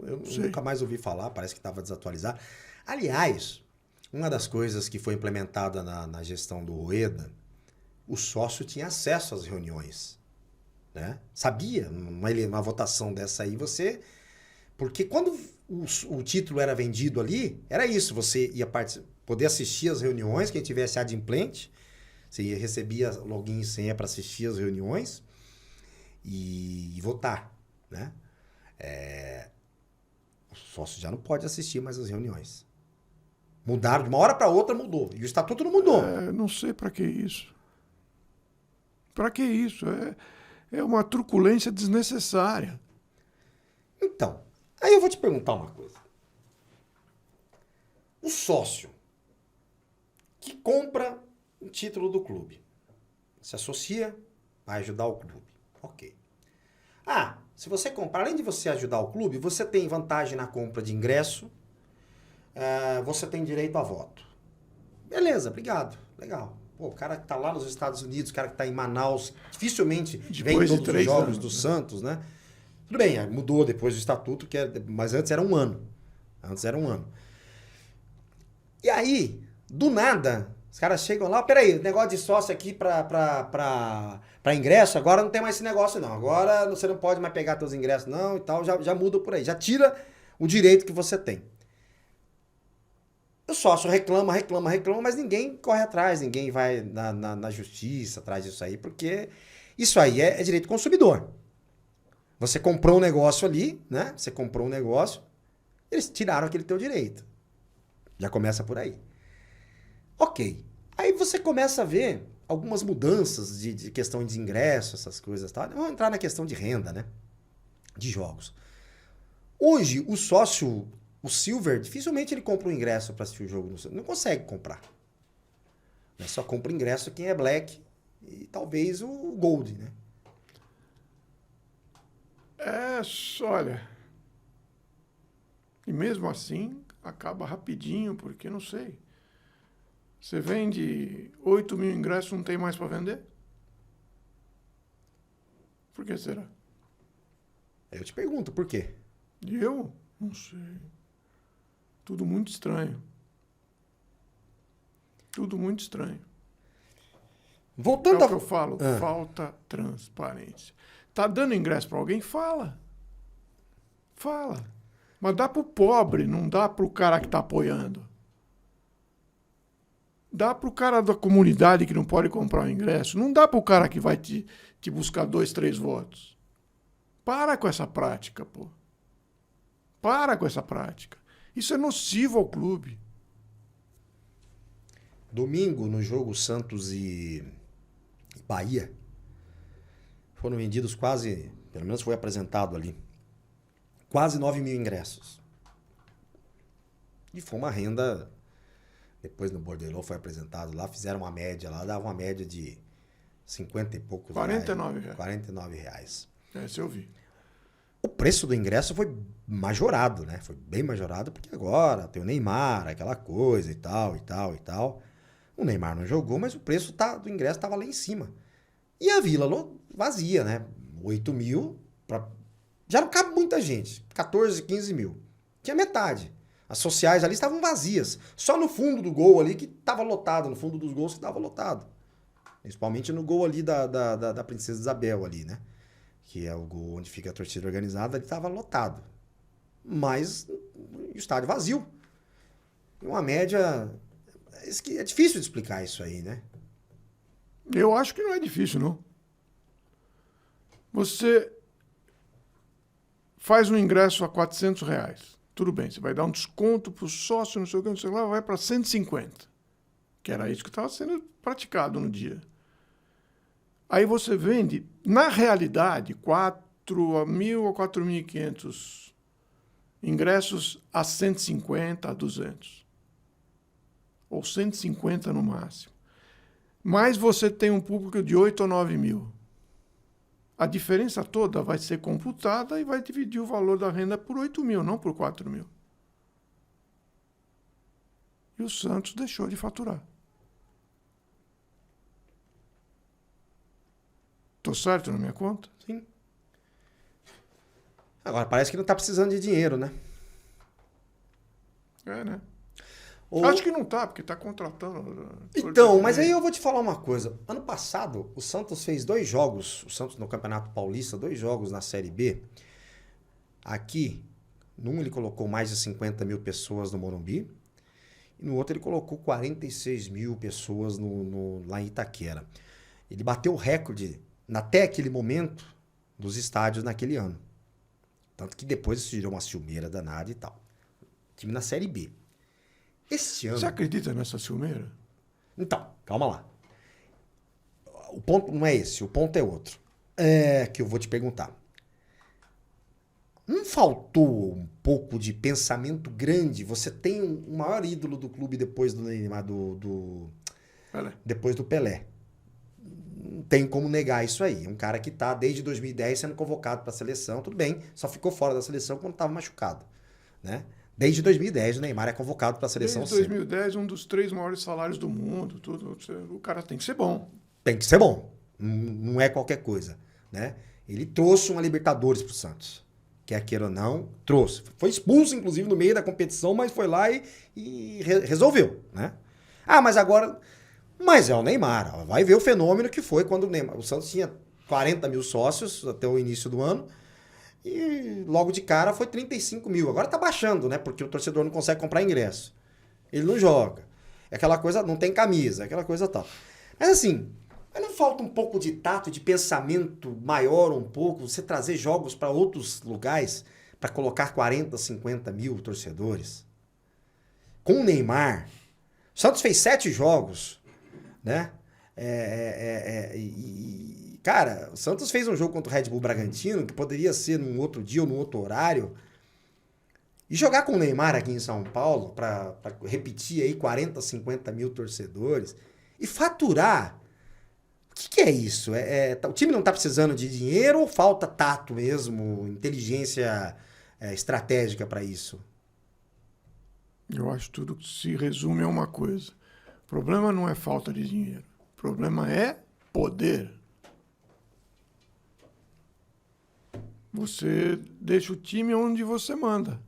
Eu nunca mais ouvi falar, parece que estava desatualizado. Aliás, uma das coisas que foi implementada na gestão do Rueda, o sócio tinha acesso às reuniões. Né? Sabia, uma votação dessa aí, você... Porque quando o título era vendido ali, era isso, você ia poder assistir as reuniões, quem tivesse adimplente, você recebia login e senha para assistir as reuniões e votar. Né? O sócio já não pode assistir mais as reuniões. Mudaram, de uma hora para outra mudou, e o estatuto não mudou. Não sei para que isso. Para que isso? É uma truculência desnecessária. Então, aí eu vou te perguntar uma coisa. O sócio que compra o título do clube, se associa, vai ajudar o clube. Ok. Se você comprar, além de você ajudar o clube, você tem vantagem na compra de ingresso, você tem direito a voto. Beleza, obrigado. Legal. Pô, o cara que tá lá nos Estados Unidos, o cara que tá em Manaus, dificilmente vem em todos os jogos do Santos, né? Tudo bem, mudou depois do estatuto, mas antes era um ano. E aí, do nada, os caras chegam lá, peraí, negócio de sócio aqui pra ingresso, agora não tem mais esse negócio não. Agora você não pode mais pegar teus ingressos não e tal, já muda por aí. Já tira o direito que você tem. O sócio reclama, mas ninguém corre atrás, ninguém vai na justiça atrás disso aí, porque isso aí é direito do consumidor. Você comprou um negócio ali, né? Você comprou um negócio, eles tiraram aquele teu direito. Já começa por aí. Ok. Aí você começa a ver algumas mudanças de questão de ingresso, essas coisas e tal. Vamos entrar na questão de renda, né? De jogos. Hoje, o sócio... O Silver, dificilmente ele compra um ingresso para assistir o jogo. Não consegue comprar. Só compra ingresso quem é Black e talvez o Gold, né? Olha... E mesmo assim, acaba rapidinho, porque não sei. Você vende 8 mil ingressos, não tem mais para vender? Por que será? Eu te pergunto, por quê? Eu? Não sei. Tudo muito estranho. Tudo muito estranho. Voltando É o que eu falo, falta transparência. Tá dando ingresso para alguém? Fala. Mas dá pro pobre, não dá pro cara que tá apoiando. Dá pro cara da comunidade que não pode comprar o ingresso. Não dá pro cara que vai te buscar 2, 3 votos. Para com essa prática, pô. Para com essa prática. Isso é nocivo ao clube. Domingo, no jogo Santos e Bahia, foram vendidos quase, pelo menos foi apresentado ali, quase 9 mil ingressos. E foi uma renda, depois no Bordelô foi apresentado lá, fizeram uma média lá, dava uma média de 50 e poucos 49 reais. 49 reais. Esse eu vi. O preço do ingresso foi majorado, né? Foi bem majorado, porque agora tem o Neymar, aquela coisa e tal, e tal, e tal. O Neymar não jogou, mas o preço do ingresso estava lá em cima. E a Vila vazia, né? 8 mil, já não cabe muita gente. 14, 15 mil. Tinha metade. As sociais ali estavam vazias. Só no fundo do gol ali que estava lotado. No fundo dos gols que estava lotado. Principalmente no gol ali da Princesa Isabel ali, né? Que é o gol onde fica a torcida organizada, ele estava lotado. Mas o estádio vazio. Uma média... É difícil de explicar isso aí, né? Eu acho que não é difícil, não. Você faz um ingresso a R$ 400. Tudo bem, você vai dar um desconto para o sócio, não sei o que, não sei lá, vai para 150. Que era isso que estava sendo praticado no dia. Aí você vende, na realidade, 4.000 ou 4.500 ingressos a 150, a 200. Ou 150 no máximo. Mas você tem um público de 8 ou 9 mil. A diferença toda vai ser computada e vai dividir o valor da renda por 8 mil, não por 4 mil. E o Santos deixou de faturar. Estou certo na minha conta? Sim. Agora, parece que não está precisando de dinheiro, né? É, né? Ou... Acho que não tá, porque tá contratando. Então, mas aí eu vou te falar uma coisa. Ano passado, o Santos fez 2 jogos, o Santos no Campeonato Paulista, 2 jogos na Série B. Aqui, num ele colocou mais de 50 mil pessoas no Morumbi, e no outro ele colocou 46 mil pessoas lá em Itaquera. Ele bateu o recorde, até aquele momento, dos estádios naquele ano. Tanto que depois isso gerou uma ciumeira danada e tal. Time na Série B. Este ano... Você acredita nessa ciumeira? Então, calma lá. O ponto não é esse, o ponto é outro. Que eu vou te perguntar. Não faltou um pouco de pensamento grande? Você tem o maior ídolo do clube depois do Neymar, Pelé. depois do Pelé. Não tem como negar isso aí. Um cara que está desde 2010 sendo convocado para a seleção, tudo bem, só ficou fora da seleção quando estava machucado, né? Desde 2010 o Neymar é convocado para a seleção. Desde 2010, um dos 3 maiores salários do mundo. Tudo. O cara tem que ser bom. Tem que ser bom. Não é qualquer coisa, né? Ele trouxe uma Libertadores pro Santos. Quer queira ou não, trouxe. Foi expulso, inclusive, no meio da competição, mas foi lá e resolveu, né? Mas agora... Mas é o Neymar. Ó. Vai ver o fenômeno que foi quando o Santos tinha 40 mil sócios até o início do ano. E logo de cara foi 35 mil. Agora tá baixando, né? Porque o torcedor não consegue comprar ingresso. Ele não joga. É aquela coisa, não tem camisa, aquela coisa tal. Mas assim, não falta um pouco de tato, de pensamento maior um pouco, você trazer jogos para outros lugares para colocar 40, 50 mil torcedores? Com o Neymar. O Santos fez 7 jogos, né? Cara, o Santos fez um jogo contra o Red Bull Bragantino, que poderia ser num outro dia ou num outro horário, e jogar com o Neymar aqui em São Paulo, para repetir aí 40, 50 mil torcedores, e faturar. O que é isso? O time não está precisando de dinheiro ou falta tato mesmo, inteligência estratégica para isso? Eu acho que tudo se resume a uma coisa. O problema não é falta de dinheiro. O problema é poder. Você deixa o time onde você manda.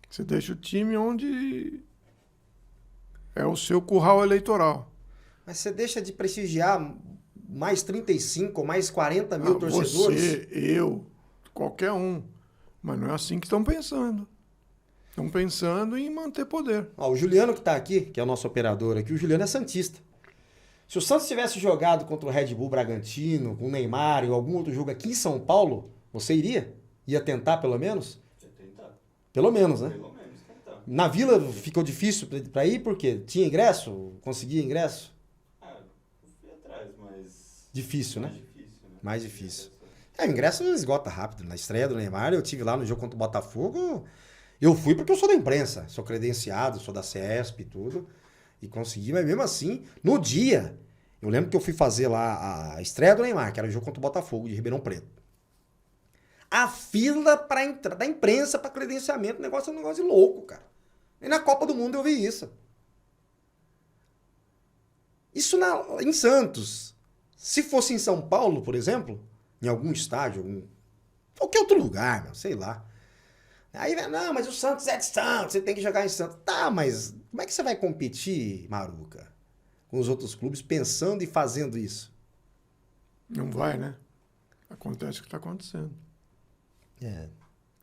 Você deixa o time onde é o seu curral eleitoral. Mas você deixa de prestigiar mais 35 ou mais 40 mil torcedores? Você, eu, qualquer um. Mas não é assim que estão pensando. Estão pensando em manter poder. O Juliano que está aqui, que é o nosso operador aqui, o Juliano é santista. Se o Santos tivesse jogado contra o Red Bull Bragantino, com o Neymar ou algum outro jogo aqui em São Paulo, você iria? Ia tentar pelo menos? Ia tentar. Pelo menos, né? Pelo menos tentar. Na Vila ficou difícil para ir porque tinha ingresso? Conseguia ingresso? Eu fui atrás, mas... Difícil, né? Mais difícil, né? Mais difícil. O ingresso esgota rápido. Na estreia do Neymar, eu tive lá no jogo contra o Botafogo. Eu fui porque eu sou da imprensa, sou credenciado, sou da CESP e tudo. E consegui, mas mesmo assim, no dia, eu lembro que eu fui fazer lá a estreia do Neymar, que era o jogo contra o Botafogo de Ribeirão Preto. A fila para entrar da imprensa para credenciamento, o negócio é um negócio de louco, cara. E na Copa do Mundo eu vi isso. Isso em Santos. Se fosse em São Paulo, por exemplo, em algum estádio, qualquer outro lugar, meu, sei lá. Aí, não, mas o Santos é de Santos, você tem que jogar em Santos. Tá, mas como é que você vai competir, Maruca, com os outros clubes pensando e fazendo isso? Não vai, né? Acontece o que está acontecendo. É.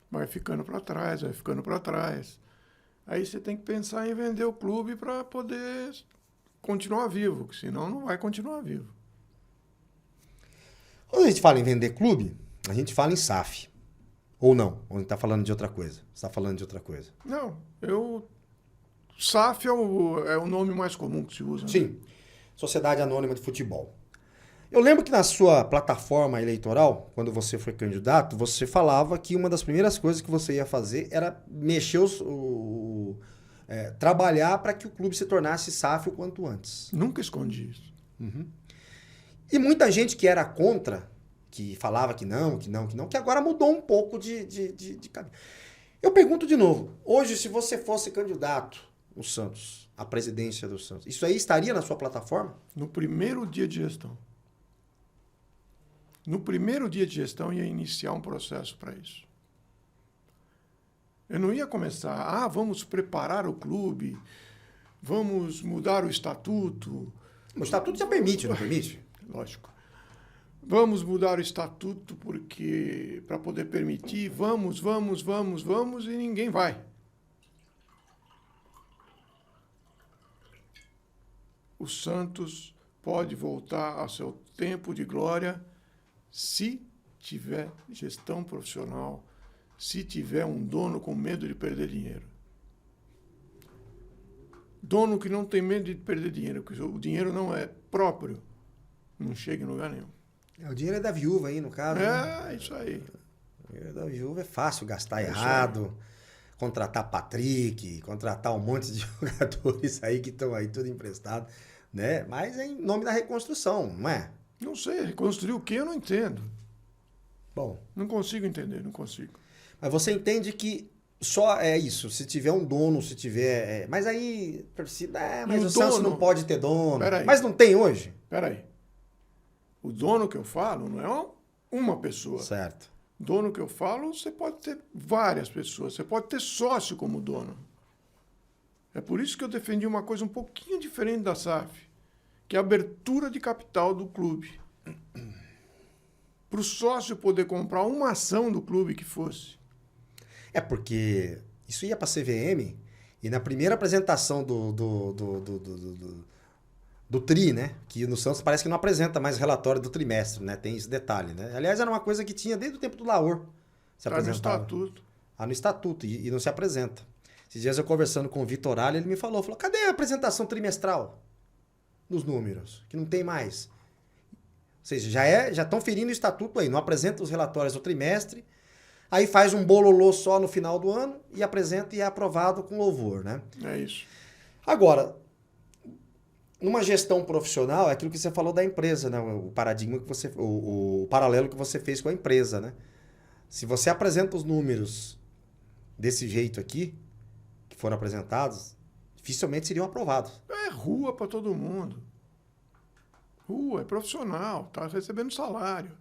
Vai ficando para trás, vai ficando para trás. Aí você tem que pensar em vender o clube para poder continuar vivo, que senão não vai continuar vivo. Quando a gente fala em vender clube, a gente fala em SAF. Ou não? Ou a gente está falando de outra coisa? Você está falando de outra coisa? Não, SAF é o nome mais comum que se usa. Né? Sim. Sociedade Anônima de Futebol. Eu lembro que na sua plataforma eleitoral, quando você foi candidato, você falava que uma das primeiras coisas que você ia fazer era mexer trabalhar para que o clube se tornasse SAF o quanto antes. Nunca escondi isso. Uhum. E muita gente que era contra, que falava que não, que agora mudou um pouco de caminho. Eu pergunto de novo, hoje se você fosse candidato no Santos, à presidência do Santos, isso aí estaria na sua plataforma? No primeiro dia de gestão. No primeiro dia de gestão ia iniciar um processo para isso. Eu não ia começar, vamos preparar o clube, vamos mudar o estatuto. O estatuto já permite, não permite? Lógico. Vamos mudar o estatuto porque para poder permitir, vamos, e ninguém vai. O Santos pode voltar ao seu tempo de glória se tiver gestão profissional, se tiver um dono com medo de perder dinheiro. Dono que não tem medo de perder dinheiro, porque o dinheiro não é próprio, não chega em lugar nenhum. O dinheiro é da viúva aí, no caso. É, isso aí. O dinheiro da viúva é fácil gastar errado, contratar Patrick, contratar um monte de jogadores aí que estão aí tudo emprestado, né? Mas é em nome da reconstrução, não é? Não sei, reconstruir o quê? Eu não entendo. Bom. Não consigo entender, não consigo. Mas você entende que só é isso, se tiver um dono, se tiver... mas aí, mas o Santos não pode ter dono. Mas não tem hoje? Peraí. O dono que eu falo não é uma pessoa. Certo. Dono que eu falo, você pode ter várias pessoas. Você pode ter sócio como dono. É por isso que eu defendi uma coisa um pouquinho diferente da SAF, que é a abertura de capital do clube. Para o sócio poder comprar uma ação do clube que fosse. É porque isso ia para a CVM e na primeira apresentação do TRI, né? Que no Santos parece que não apresenta mais relatório do trimestre, né? Tem esse detalhe, né? Aliás, era uma coisa que tinha desde o tempo do Laor. Está no estatuto. No estatuto e não se apresenta. Esses dias eu conversando com o Vitor Alli, ele me falou, cadê a apresentação trimestral dos números? Que não tem mais. Ou seja, já estão ferindo o estatuto aí, não apresenta os relatórios do trimestre, aí faz um bololô só no final do ano e apresenta e é aprovado com louvor, né? É isso. Agora, numa gestão profissional, é aquilo que você falou da empresa, né? O paradigma que você, o paralelo que você fez com a empresa, né? Se você apresenta os números desse jeito aqui, que foram apresentados, dificilmente seriam aprovados. É rua para todo mundo. Rua, é profissional, está recebendo salário.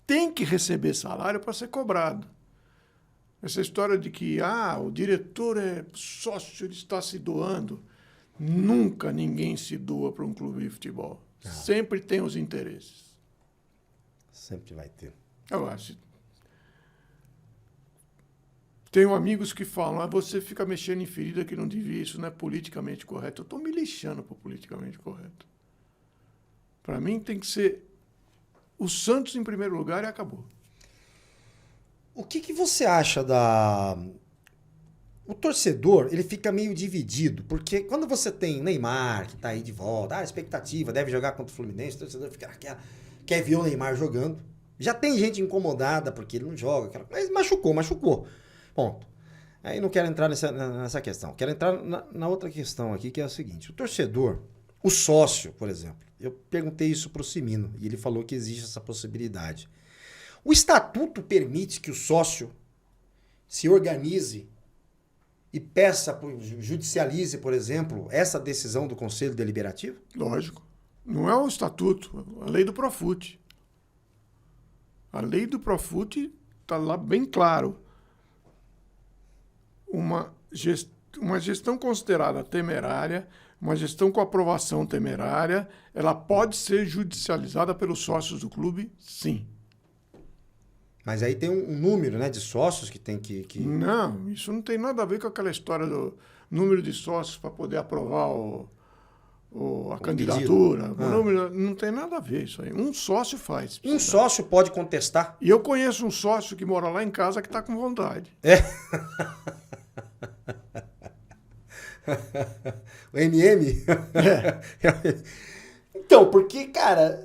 Tem que receber salário para ser cobrado. Essa história de que o diretor é sócio, ele está se doando. Nunca ninguém se doa para um clube de futebol. Sempre tem os interesses. Sempre vai ter. Agora, tenho amigos que falam, você fica mexendo em ferida que não devia, isso não é politicamente correto. Eu estou me lixando para o politicamente correto. Para mim tem que ser o Santos em primeiro lugar e acabou. O que você acha da... O torcedor, ele fica meio dividido, porque quando você tem Neymar, que tá aí de volta, expectativa, deve jogar contra o Fluminense, o torcedor fica quer ver o Neymar jogando. Já tem gente incomodada porque ele não joga, mas machucou. Ponto. Aí não quero entrar nessa questão. Quero entrar na outra questão aqui, que é a seguinte. O torcedor, o sócio, por exemplo, eu perguntei isso pro Cimino e ele falou que existe essa possibilidade. O estatuto permite que o sócio se organize e peça, judicialize, por exemplo, essa decisão do Conselho Deliberativo? Lógico. Não é o estatuto, é a lei do Profut. A lei do Profut está lá bem claro. Uma gestão considerada temerária, uma gestão com aprovação temerária, ela pode ser judicializada pelos sócios do clube, sim. Mas aí tem um número, né, de sócios que tem que... Não, isso não tem nada a ver com aquela história do número de sócios para poder aprovar a candidatura. O número, não tem nada a ver isso aí. Um sócio faz. Um sócio pode contestar? E eu conheço um sócio que mora lá em casa que está com vontade. É. O MM? É. Então, porque, cara,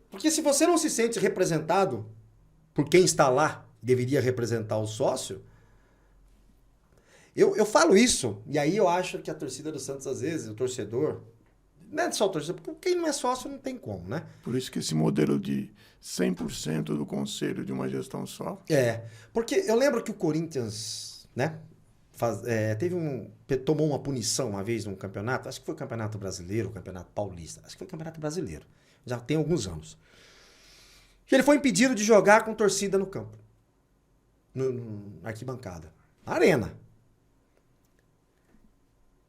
porque se você não se sente representado por quem está lá, deveria representar o sócio, eu falo isso, e aí eu acho que a torcida do Santos, às vezes, o torcedor, não é só o torcedor, porque quem não é sócio não tem como, né? Por isso que esse modelo de 100% do conselho de uma gestão só. É, porque eu lembro que o Corinthians, né, tomou uma punição uma vez num campeonato, acho que foi o Campeonato Brasileiro, o Campeonato Paulista, acho que foi o Campeonato Brasileiro, já tem alguns anos. Que ele foi impedido de jogar com torcida no campo, na arquibancada, na arena.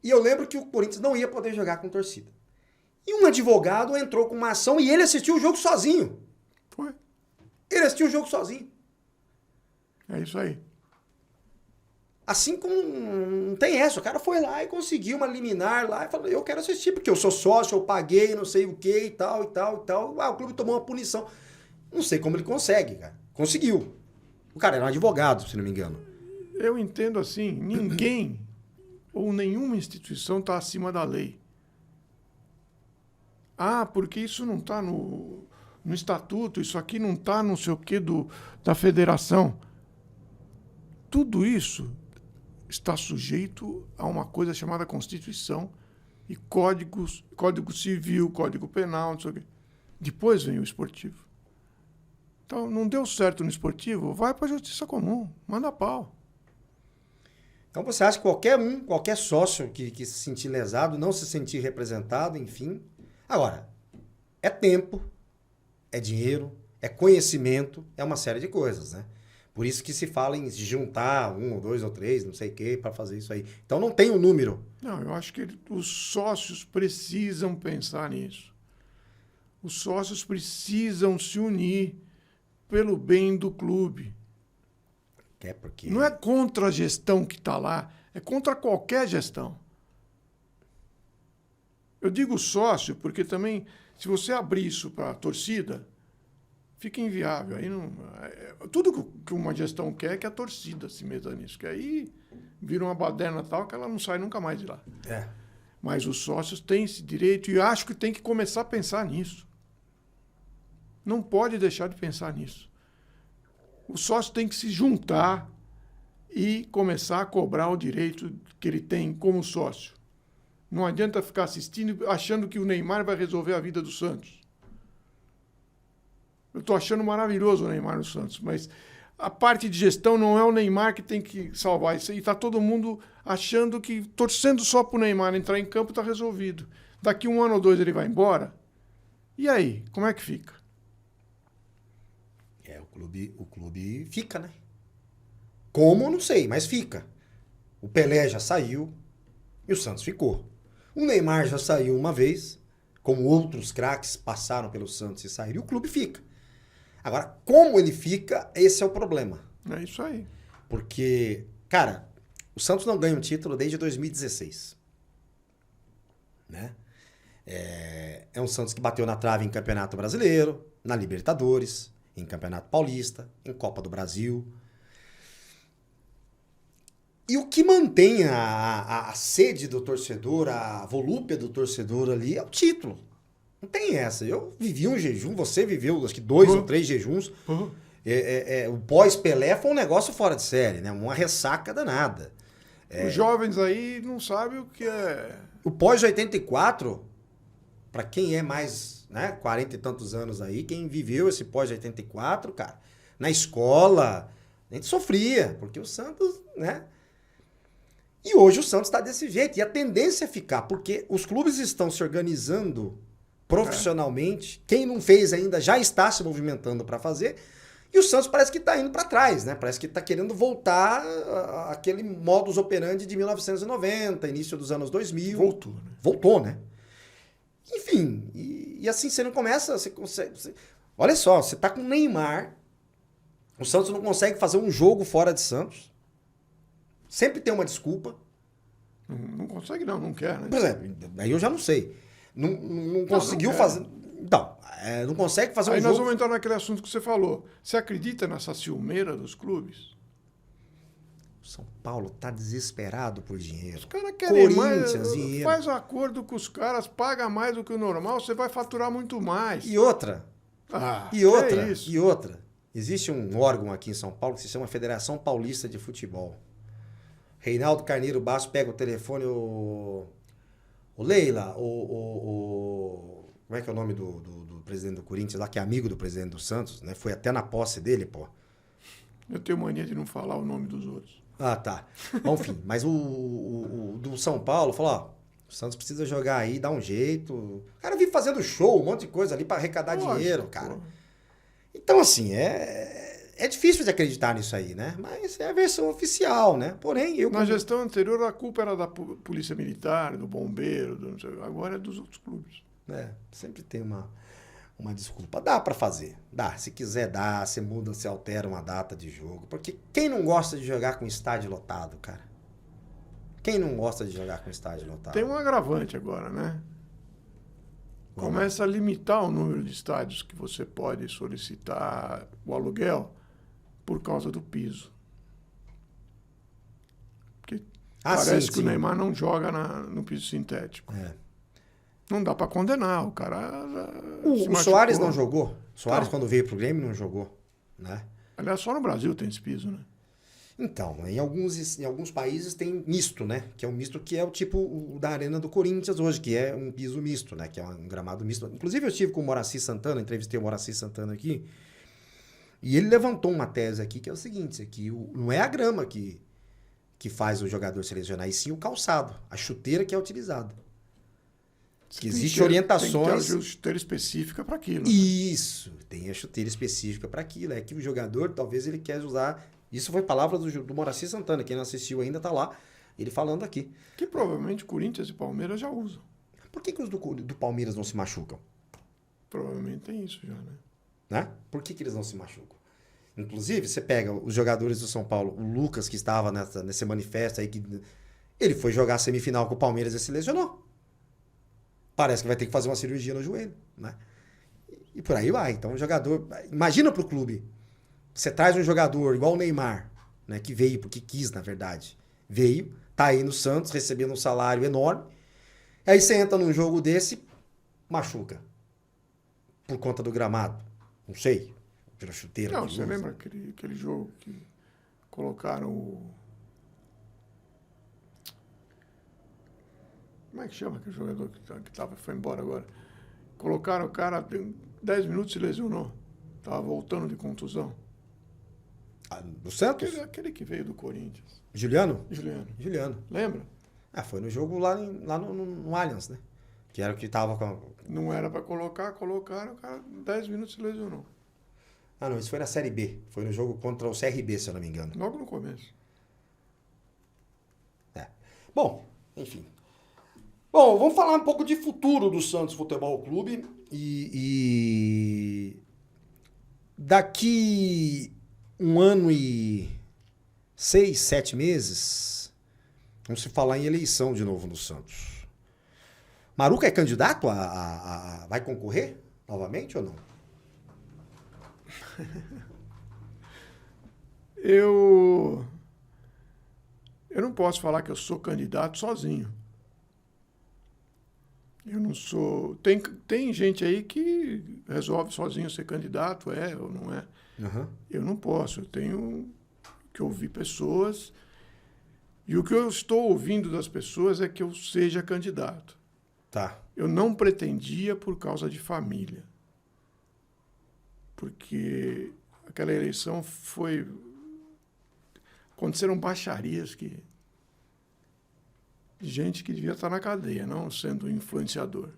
E eu lembro que o Corinthians não ia poder jogar com torcida. E um advogado entrou com uma ação e ele assistiu o jogo sozinho. Foi. Ele assistiu o jogo sozinho. É isso aí. Assim como não tem essa, o cara foi lá e conseguiu uma liminar lá e falou, eu quero assistir, porque eu sou sócio, eu paguei, não sei o que e tal, e tal, e tal. Ah, o clube tomou uma punição. Não sei como ele consegue, cara. Conseguiu. O cara era um advogado, se não me engano. Eu entendo assim, ninguém ou nenhuma instituição está acima da lei. Ah, porque isso não está no estatuto, isso aqui não está não sei o que da federação. Tudo isso está sujeito a uma coisa chamada Constituição e Código Civil, Código Penal, não sei o quê. Depois vem o esportivo. Então, não deu certo no esportivo, vai para a justiça comum, manda pau. Então você acha que qualquer sócio que se sentir lesado, não se sentir representado, enfim. Agora, é tempo, é dinheiro, é conhecimento, é uma série de coisas, né? Por isso que se fala em se juntar 1 ou 2 ou 3, não sei o quê, para fazer isso aí. Então não tem um número. Não, eu acho que os sócios precisam pensar nisso. Os sócios precisam se unir pelo bem do clube. É porque... Não é contra a gestão que está lá, é contra qualquer gestão. Eu digo sócio porque também, se você abrir isso para a torcida, fica inviável. Aí não, tudo que uma gestão quer é que a torcida se meta nisso, que aí vira uma baderna tal que ela não sai nunca mais de lá. É. Mas os sócios têm esse direito e acho que tem que começar a pensar nisso. Não pode deixar de pensar nisso. O sócio tem que se juntar e começar a cobrar o direito que ele tem como sócio. Não adianta ficar assistindo achando que o Neymar vai resolver a vida do Santos. Eu estou achando maravilhoso o Neymar no Santos, mas a parte de gestão não é o Neymar que tem que salvar isso. E está todo mundo achando que, torcendo só para o Neymar entrar em campo, está resolvido. Daqui 1 ano ou 2 ele vai embora. E aí, como é que fica? O clube fica, né? Como, não sei, mas fica. O Pelé já saiu e o Santos ficou. O Neymar já saiu uma vez, como outros craques passaram pelo Santos e saíram, e o clube fica. Agora, como ele fica, esse é o problema. É isso aí. Porque, cara, o Santos não ganha um título desde 2016. Né? É um Santos que bateu na trave em Campeonato Brasileiro, na Libertadores, em Campeonato Paulista, em Copa do Brasil. E o que mantém a sede do torcedor, a volúpia do torcedor ali é o título. Não tem essa. Eu vivi um jejum, você viveu acho que 2 ou 3 jejuns. O pós-Pelé foi um negócio fora de série, né? Uma ressaca danada. Os jovens aí não sabem o que é... O pós-84, para quem é mais, né, 40 e tantos anos aí, quem viveu esse pós-84, cara, na escola. A gente sofria, porque o Santos, né? E hoje o Santos está desse jeito. E a tendência é ficar, porque os clubes estão se organizando profissionalmente. Quem não fez ainda já está se movimentando para fazer. E o Santos parece que está indo para trás, né? Parece que está querendo voltar àquele modus operandi de 1990, início dos anos 2000. Voltou, né? Voltou, né? Enfim, e assim você não começa... Você consegue, olha só, você tá com o Neymar, o Santos não consegue fazer um jogo fora de Santos. Sempre tem uma desculpa. Não consegue não quer, né? Por exemplo, aí eu já não sei. Não conseguiu fazer... Então, não consegue fazer Aí um nós jogo... vamos entrar naquele assunto que você falou. Você acredita nessa ciumeira dos clubes? São Paulo tá desesperado por dinheiro. Os caras querem mais. Corinthians, dinheiro. Faz um acordo com os caras, paga mais do que o normal, você vai faturar muito mais. E outra, É isso. e outra. Existe um órgão aqui em São Paulo que se chama Federação Paulista de Futebol. Reinaldo Carneiro Basso pega o telefone, o Leila, como é que é o nome do presidente do Corinthians lá, que é amigo do presidente do Santos, né? Foi até na posse dele, pô. Eu tenho mania de não falar o nome dos outros. Ah, tá. Bom, enfim, mas o do São Paulo falou, ó, o Santos precisa jogar aí, dá um jeito. O cara vive fazendo show, um monte de coisa ali pra arrecadar dinheiro, cara. Então, assim, é difícil de acreditar nisso aí, né? Mas é a versão oficial, né? Porém, eu... Na gestão anterior, a culpa era da polícia militar, do bombeiro, não sei, agora é dos outros clubes. Sempre tem uma desculpa. Dá pra fazer. Dá. Se quiser, dá. Você muda, você altera uma data de jogo. Porque quem não gosta de jogar com estádio lotado, cara? Quem não gosta de jogar com estádio lotado? Tem um agravante agora, né? Começa a limitar o número de estádios que você pode solicitar o aluguel por causa do piso. Porque parece que o Neymar não joga no piso sintético. Não dá para condenar, o cara... O Soares não jogou. O Soares, quando veio pro Grêmio, não jogou, né? Aliás, só no Brasil tem esse piso, né? Então, em alguns países tem misto, né? Que é um misto que é o tipo da Arena do Corinthians hoje, que é um piso misto, né? Que é um gramado misto. Inclusive, eu estive com o Moraci Santana, entrevistei o Moraci Santana aqui, e ele levantou uma tese aqui, que é o seguinte, que não é a grama que faz o jogador se lesionar, e sim o calçado, a chuteira que é utilizada. Que existe orientações... Tem que ter a chuteira específica para aquilo. Isso, tem a chuteira específica para aquilo. É que o jogador, talvez ele quer usar... Isso foi palavra do Moraci Santana. Quem não assistiu ainda tá lá, ele falando aqui. Que provavelmente Corinthians e Palmeiras já usam. Por que os do Palmeiras não se machucam? Provavelmente tem isso já, Né? Por que eles não se machucam? Inclusive, você pega os jogadores do São Paulo, o Lucas, que estava nesse manifesto aí, que ele foi jogar a semifinal com o Palmeiras e se lesionou. Parece que vai ter que fazer uma cirurgia no joelho, né? E por aí vai. Então, o jogador... Imagina pro clube. Você traz um jogador igual o Neymar, né? Que veio porque quis, na verdade. Veio, tá aí no Santos, recebendo um salário enorme. Aí você entra num jogo desse, machuca. Por conta do gramado. Não sei. Pela chuteira. Não, você lembra aquele jogo que colocaram o... Como é que chama aquele jogador que foi embora agora? Colocaram o cara, 10 minutos se lesionou. Tava voltando de contusão. Do Santos? Aquele que veio do Corinthians. Juliano? Juliano. Lembra? Foi no jogo lá no Allianz, né? Que era o que tava com... Não era para colocaram, o cara 10 minutos se lesionou. Não, isso foi na Série B. Foi no jogo contra o CRB, se eu não me engano. Logo no começo. Bom, enfim. Bom, vamos falar um pouco de futuro do Santos Futebol Clube. E daqui 1 ano e 6, 7 meses, vamos se falar em eleição de novo no Santos. Maruca é candidato vai concorrer novamente ou não? Eu não posso falar que eu sou candidato sozinho. Eu não sou... Tem gente aí que resolve sozinho ser candidato, ou não é. Uhum. Eu não posso. Eu tenho que ouvir pessoas. E o que eu estou ouvindo das pessoas é que eu seja candidato. Tá. Eu não pretendia por causa de família. Porque aquela eleição foi... Aconteceram baixarias que... Gente que devia estar na cadeia, não sendo influenciador.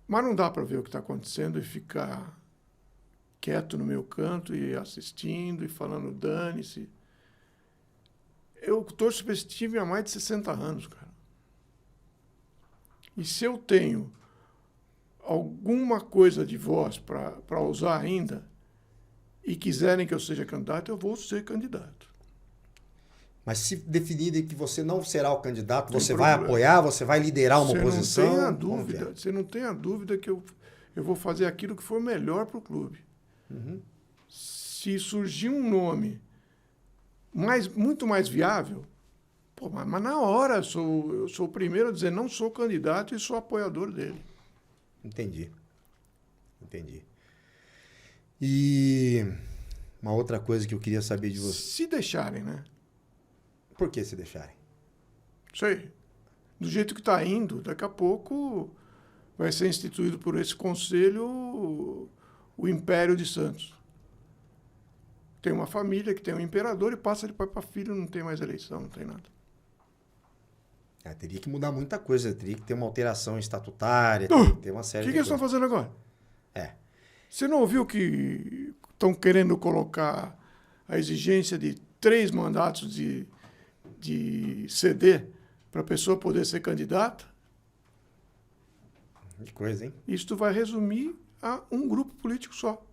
Mas não dá para ver o que está acontecendo e ficar quieto no meu canto e assistindo e falando dane-se. Eu torço para esse time há mais de 60 anos, cara. E se eu tenho alguma coisa de voz para usar ainda e quiserem que eu seja candidato, eu vou ser candidato. Mas se definirem que você não será o candidato, Tem você vai problema. apoiar, você vai liderar uma oposição? Não tenha Vamos dúvida, ver. você não tenha dúvida que eu vou fazer aquilo que for melhor para o clube. Uhum. Se surgir um nome muito mais viável, pô, mas na hora eu sou o primeiro a dizer não sou candidato e sou apoiador dele. Entendi. E uma outra coisa que eu queria saber de você. Se deixarem, né? Por que se deixarem? Sei. Do jeito que está indo, daqui a pouco vai ser instituído por esse conselho o Império de Santos. Tem uma família que tem um imperador e passa de pai para filho, não tem mais eleição, não tem nada. Teria que mudar muita coisa, teria que ter uma alteração estatutária, teria que ter uma O série que de eles estão coisas. fazendo agora? É. Você não ouviu que estão querendo colocar a exigência de 3 mandatos de CD para a pessoa poder ser candidata? Que coisa, hein? Isso vai resumir a um grupo político só.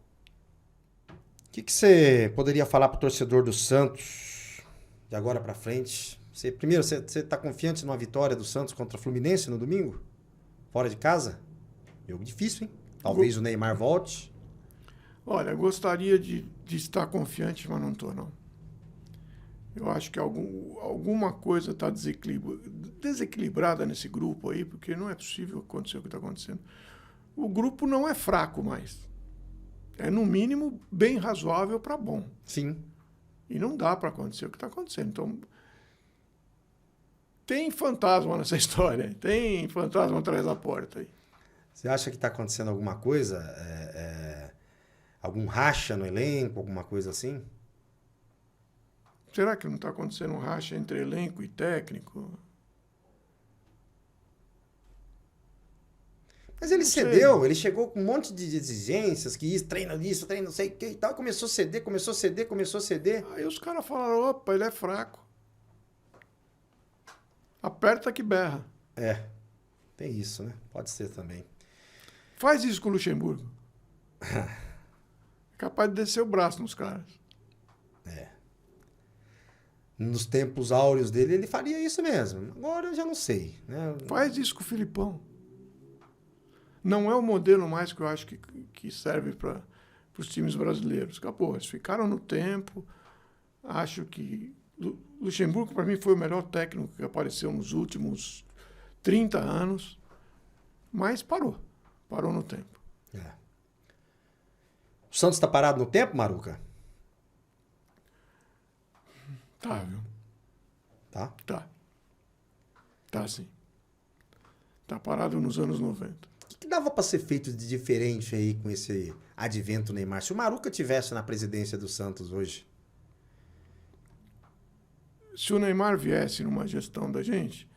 O que você poderia falar para o torcedor do Santos de agora para frente? Primeiro, você está confiante numa vitória do Santos contra o Fluminense no domingo? Fora de casa? Jogo difícil, hein? Talvez o Neymar volte. Olha, eu gostaria de estar confiante, mas não estou, não. Eu acho que alguma coisa está desequilibrada nesse grupo aí, porque não é possível acontecer o que está acontecendo. O grupo não é fraco mais. É, no mínimo, bem razoável para bom. Sim. E não dá para acontecer o que está acontecendo. Então, tem fantasma nessa história. Tem fantasma atrás da porta aí. Você acha que está acontecendo alguma coisa? Algum racha no elenco, alguma coisa assim? Será que não está acontecendo um racha entre elenco e técnico? Mas ele Não sei. cedeu, ele chegou com um monte de exigências, que isso, treina não sei o que e tal, e começou a ceder. Aí os caras falaram, opa, ele é fraco. Aperta que berra. Tem isso, né? Pode ser também. Faz isso com o Luxemburgo. É capaz de descer o braço nos caras. Nos tempos áureos dele, ele faria isso mesmo. Agora eu já não sei, né? Faz isso com o Filipão. Não é o modelo mais que eu acho que serve para os times brasileiros. Acabou, eles ficaram no tempo. Acho que Luxemburgo, para mim, foi o melhor técnico que apareceu nos últimos 30 anos, mas parou no tempo. O Santos está parado no tempo, Maruca? Tá, viu? Tá. Tá sim. Tá parado nos anos 90. O que dava para ser feito de diferente aí com esse advento Neymar? Se o Maruca tivesse na presidência do Santos hoje? Se o Neymar viesse numa gestão da gente,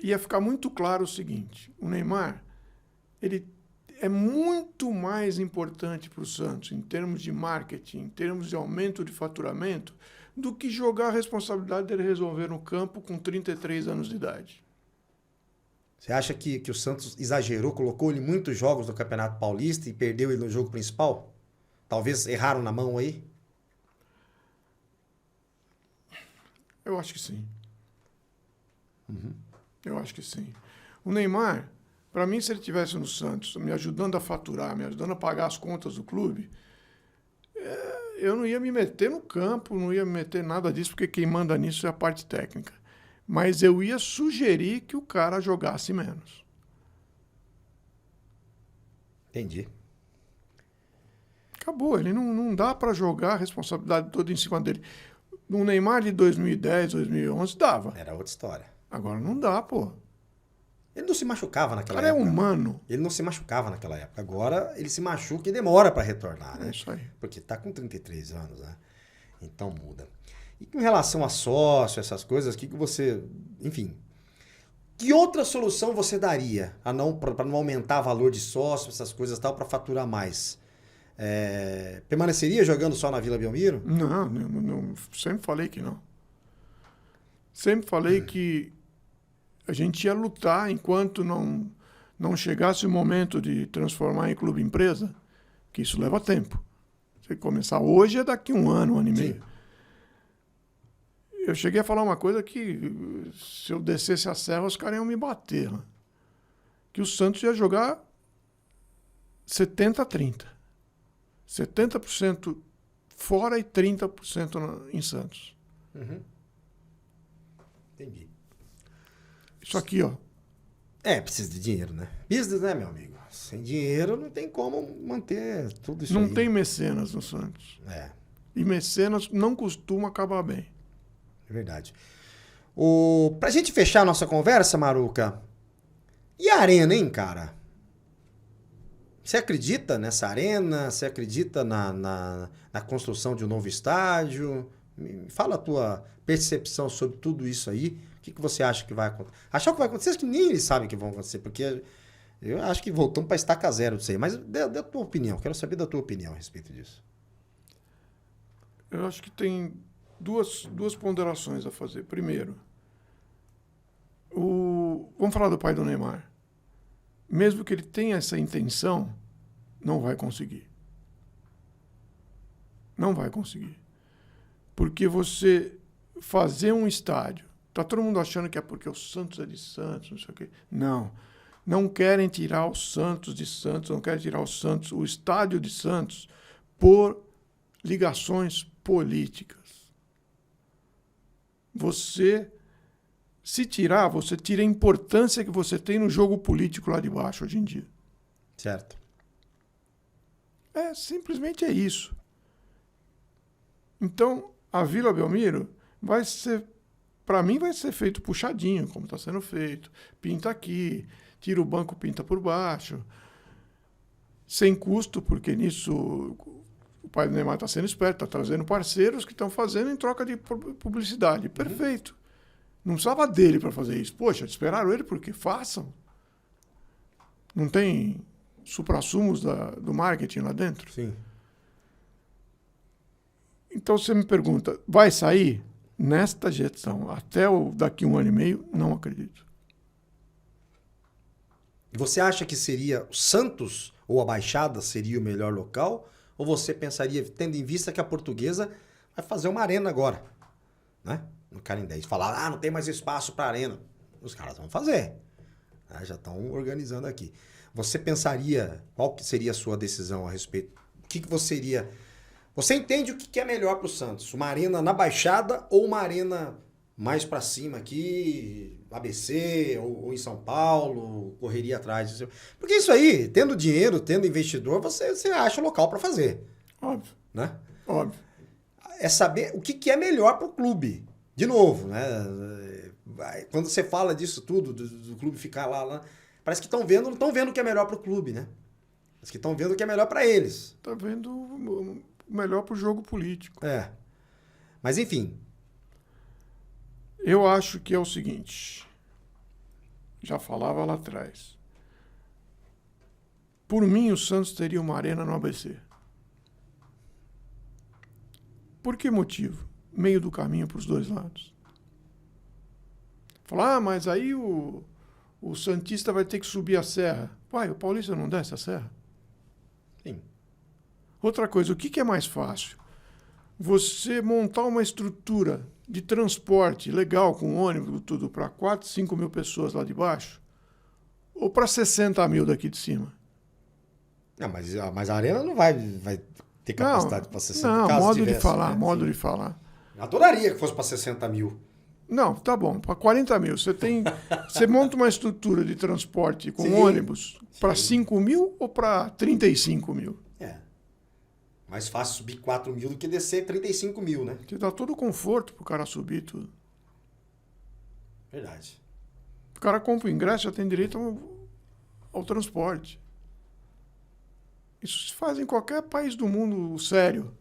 ia ficar muito claro o seguinte: o Neymar, ele é muito mais importante para o Santos em termos de marketing, em termos de aumento de faturamento, do que jogar a responsabilidade dele resolver no campo com 33 anos de idade. Você acha que o Santos exagerou, colocou ele em muitos jogos do Campeonato Paulista e perdeu ele no jogo principal? Talvez erraram na mão aí? Eu acho que sim. Eu acho que sim. O Neymar, para mim, se ele estivesse no Santos, me ajudando a faturar, me ajudando a pagar as contas do clube, eu não ia me meter no campo, não ia me meter nada disso, porque quem manda nisso é a parte técnica. Mas eu ia sugerir que o cara jogasse menos. Entendi. Acabou, ele não dá para jogar a responsabilidade toda em cima dele. No Neymar de 2010, 2011, dava. Era outra história. Agora não dá, pô. Ele não se machucava O naquela cara é época. humano. Ele não se machucava naquela época. Agora ele se machuca e demora para retornar, É né? isso aí. Porque tá com 33 anos, né? Então muda. E com relação a sócio, essas coisas, o que você... Enfim, que outra solução você daria para não aumentar o valor de sócio, essas coisas e tal, para faturar mais? Permaneceria jogando só na Vila Belmiro? Não, sempre falei que não. Sempre falei que a gente ia lutar enquanto não chegasse o momento de transformar em clube empresa, que isso leva tempo. Se começar hoje é daqui um ano e meio. Sim. Eu cheguei a falar uma coisa que se eu descesse a serra os caras iam me bater. Né? Que o Santos ia jogar 70-30. 70% fora e 30% em Santos. Uhum. Entendi. Isso aqui, ó. Precisa de dinheiro, né? Business, né, meu amigo? Sem dinheiro não tem como manter tudo isso Não aí. tem mecenas no Santos. É, E mecenas não costuma acabar bem. é verdade. Pra gente fechar a nossa conversa, Maruca, e a arena, hein, cara? Você acredita nessa arena? Você acredita na construção de um novo estádio? Me fala a tua percepção sobre tudo isso aí. O que você acha que vai acontecer? Achar que vai acontecer, acho que nem eles sabem que vão acontecer, porque eu acho que voltamos para estaca zero disso aí. Mas dê a tua opinião, quero saber da tua opinião a respeito disso. Eu acho que tem duas ponderações a fazer. Primeiro, vamos falar do pai do Neymar. Mesmo que ele tenha essa intenção, não vai conseguir. Não vai conseguir. Porque você fazer um estádio, tá todo mundo achando que é porque o Santos é de Santos, não sei o quê. Não. Não querem tirar o Santos de Santos, não querem tirar o estádio de Santos, por ligações políticas. Se tirar, você tira a importância que você tem no jogo político lá de baixo hoje em dia. Certo. Simplesmente é isso. Então, a Vila Belmiro vai ser, para mim, vai ser feito puxadinho, como está sendo feito. Pinta aqui, tira o banco, pinta por baixo. Sem custo, porque nisso o pai do Neymar está sendo esperto, está trazendo parceiros que estão fazendo em troca de publicidade. Perfeito. Não precisava dele para fazer isso. Poxa, esperaram ele porque façam. Não tem suprassumos do marketing lá dentro? Sim. Então você me pergunta, vai sair? Nesta gestão, até daqui 1 ano e meio, não acredito. Você acha que seria o Santos ou a Baixada seria o melhor local? Ou você pensaria, tendo em vista que a Portuguesa vai fazer uma arena agora, né? No Canindé. E falar, não tem mais espaço para arena. Os caras vão fazer. Né? Já estão organizando aqui. Você pensaria, qual que seria a sua decisão a respeito? O que você iria... Você entende o que é melhor para o Santos? Uma arena na Baixada ou uma arena mais para cima aqui, ABC ou em São Paulo, correria atrás? Porque isso aí, tendo dinheiro, tendo investidor, você acha o local para fazer. Óbvio. Né? Óbvio. É saber o que é melhor para o clube. De novo, né? Quando você fala disso tudo, do clube ficar lá, parece que não estão vendo o que é melhor para o clube, né? Parece que estão vendo o que é melhor para eles. Está vendo o melhor para o jogo político. Mas enfim. Eu acho que é o seguinte. Já falava lá atrás. Por mim, o Santos teria uma arena no ABC. Por que motivo? Meio do caminho para os dois lados. Falar, mas aí o Santista vai ter que subir a serra. Pai, o Paulista não desce a serra? Sim. Outra coisa, o que é mais fácil? Você montar uma estrutura de transporte legal, com ônibus, tudo, para 4, 5 mil pessoas lá de baixo? Ou para 60 mil daqui de cima? Não, mas a arena não vai ter capacidade para 60 mil. Não, modo de falar. Adoraria que fosse para 60 mil. Não, tá bom, para 40 mil. Você monta uma estrutura de transporte com ônibus para 5 mil ou para 35 mil? Mais fácil subir 4 mil do que descer 35 mil, né? Te dá todo o conforto pro cara subir tudo. Verdade. O cara compra o ingresso, já tem direito ao transporte. Isso se faz em qualquer país do mundo sério.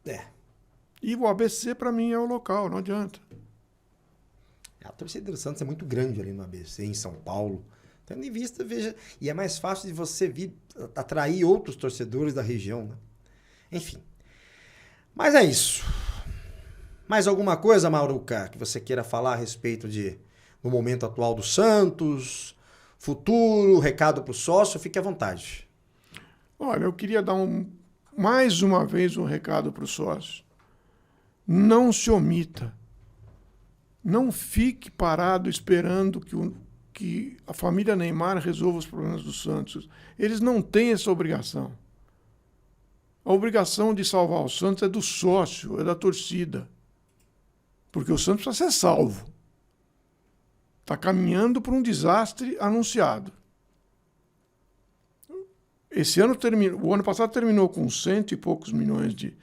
É. E o ABC, para mim, é o local, não adianta. A torcida do Santos é muito grande ali no ABC, em São Paulo. Tendo em vista, veja... E é mais fácil de você vir atrair outros torcedores da região, né? Enfim. Mas é isso. Mais alguma coisa, Mauruca, que você queira falar a respeito do momento atual do Santos, futuro, recado para o sócio? Fique à vontade. Olha, eu queria dar mais uma vez um recado para o sócio. Não se omita. Não fique parado esperando que a família Neymar resolva os problemas do Santos. Eles não têm essa obrigação. A obrigação de salvar o Santos é do sócio, é da torcida. Porque o Santos precisa ser salvo. Está caminhando para um desastre anunciado. O ano passado terminou com 100 e poucos milhões de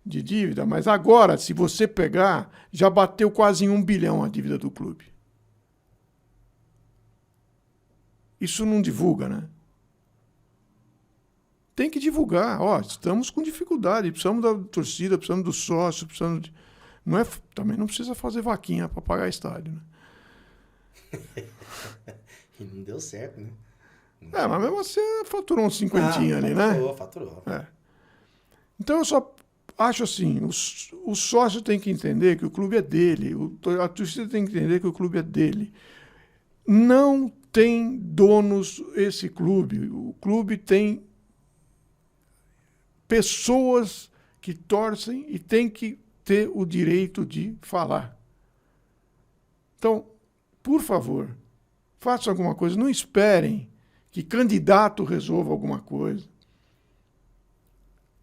dívida, mas agora, se você pegar, já bateu quase em 1 bilhão a dívida do clube. Isso não divulga, né? Tem que divulgar. Ó, estamos com dificuldade, precisamos da torcida, precisamos do sócio, precisamos de... Também não precisa fazer vaquinha para pagar estádio, né? E não deu certo, né? Mas mesmo você faturou uns 50 ali, né? Faturou. É. Então eu só acho assim, o sócio tem que entender que o clube é dele, a torcida tem que entender que o clube é dele. Não tem donos esse clube. O clube tem pessoas que torcem e tem que ter o direito de falar. Então, por favor, façam alguma coisa. Não esperem que candidato resolva alguma coisa.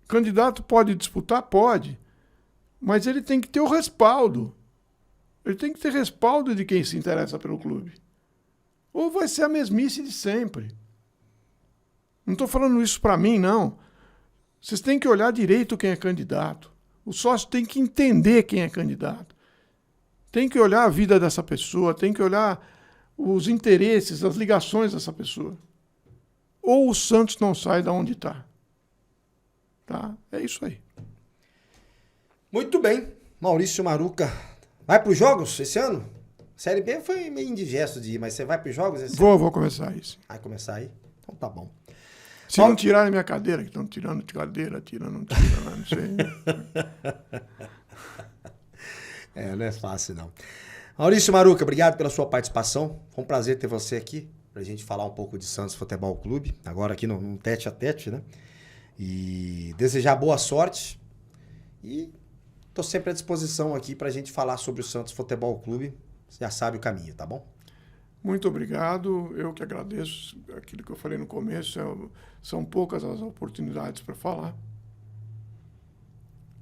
Candidato pode disputar? Pode. Mas ele tem que ter o respaldo. Ele tem que ter respaldo de quem se interessa pelo clube. Ou vai ser a mesmice de sempre. Não estou falando isso para mim, não. Vocês têm que olhar direito quem é candidato. O sócio tem que entender quem é candidato. Tem que olhar a vida dessa pessoa, tem que olhar os interesses, as ligações dessa pessoa. Ou o Santos não sai de onde está. Tá? É isso aí. Muito bem. Maurício Maruca. Vai para os jogos esse ano? Série B foi meio indigesto de ir, mas você vai para os jogos esse ano? Vou começar isso. Vai começar aí? Então tá bom. Se não tirarem minha cadeira, que estão tirando de cadeira, não sei. Não é fácil não. Maurício Maruca, obrigado pela sua participação. Foi um prazer ter você aqui pra gente falar um pouco de Santos Futebol Clube, agora aqui num tete a tete, né? E desejar boa sorte. E tô sempre à disposição aqui pra gente falar sobre o Santos Futebol Clube. Você já sabe o caminho, tá bom? Muito obrigado. Eu que agradeço. Aquilo que eu falei no começo, são poucas as oportunidades para falar.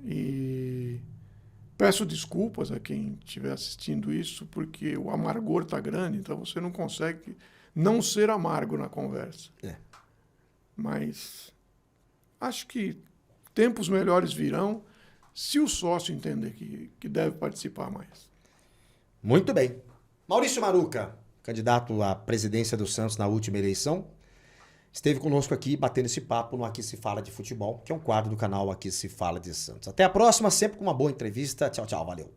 E peço desculpas a quem estiver assistindo isso, porque o amargor está grande, então você não consegue não ser amargo na conversa. Mas acho que tempos melhores virão se o sócio entender que deve participar mais. Muito bem. Maurício Maruca, candidato à presidência do Santos na última eleição, esteve conosco aqui batendo esse papo no Aqui Se Fala de Futebol, que é um quadro do canal Aqui Se Fala de Santos. Até a próxima, sempre com uma boa entrevista. Tchau, tchau, valeu.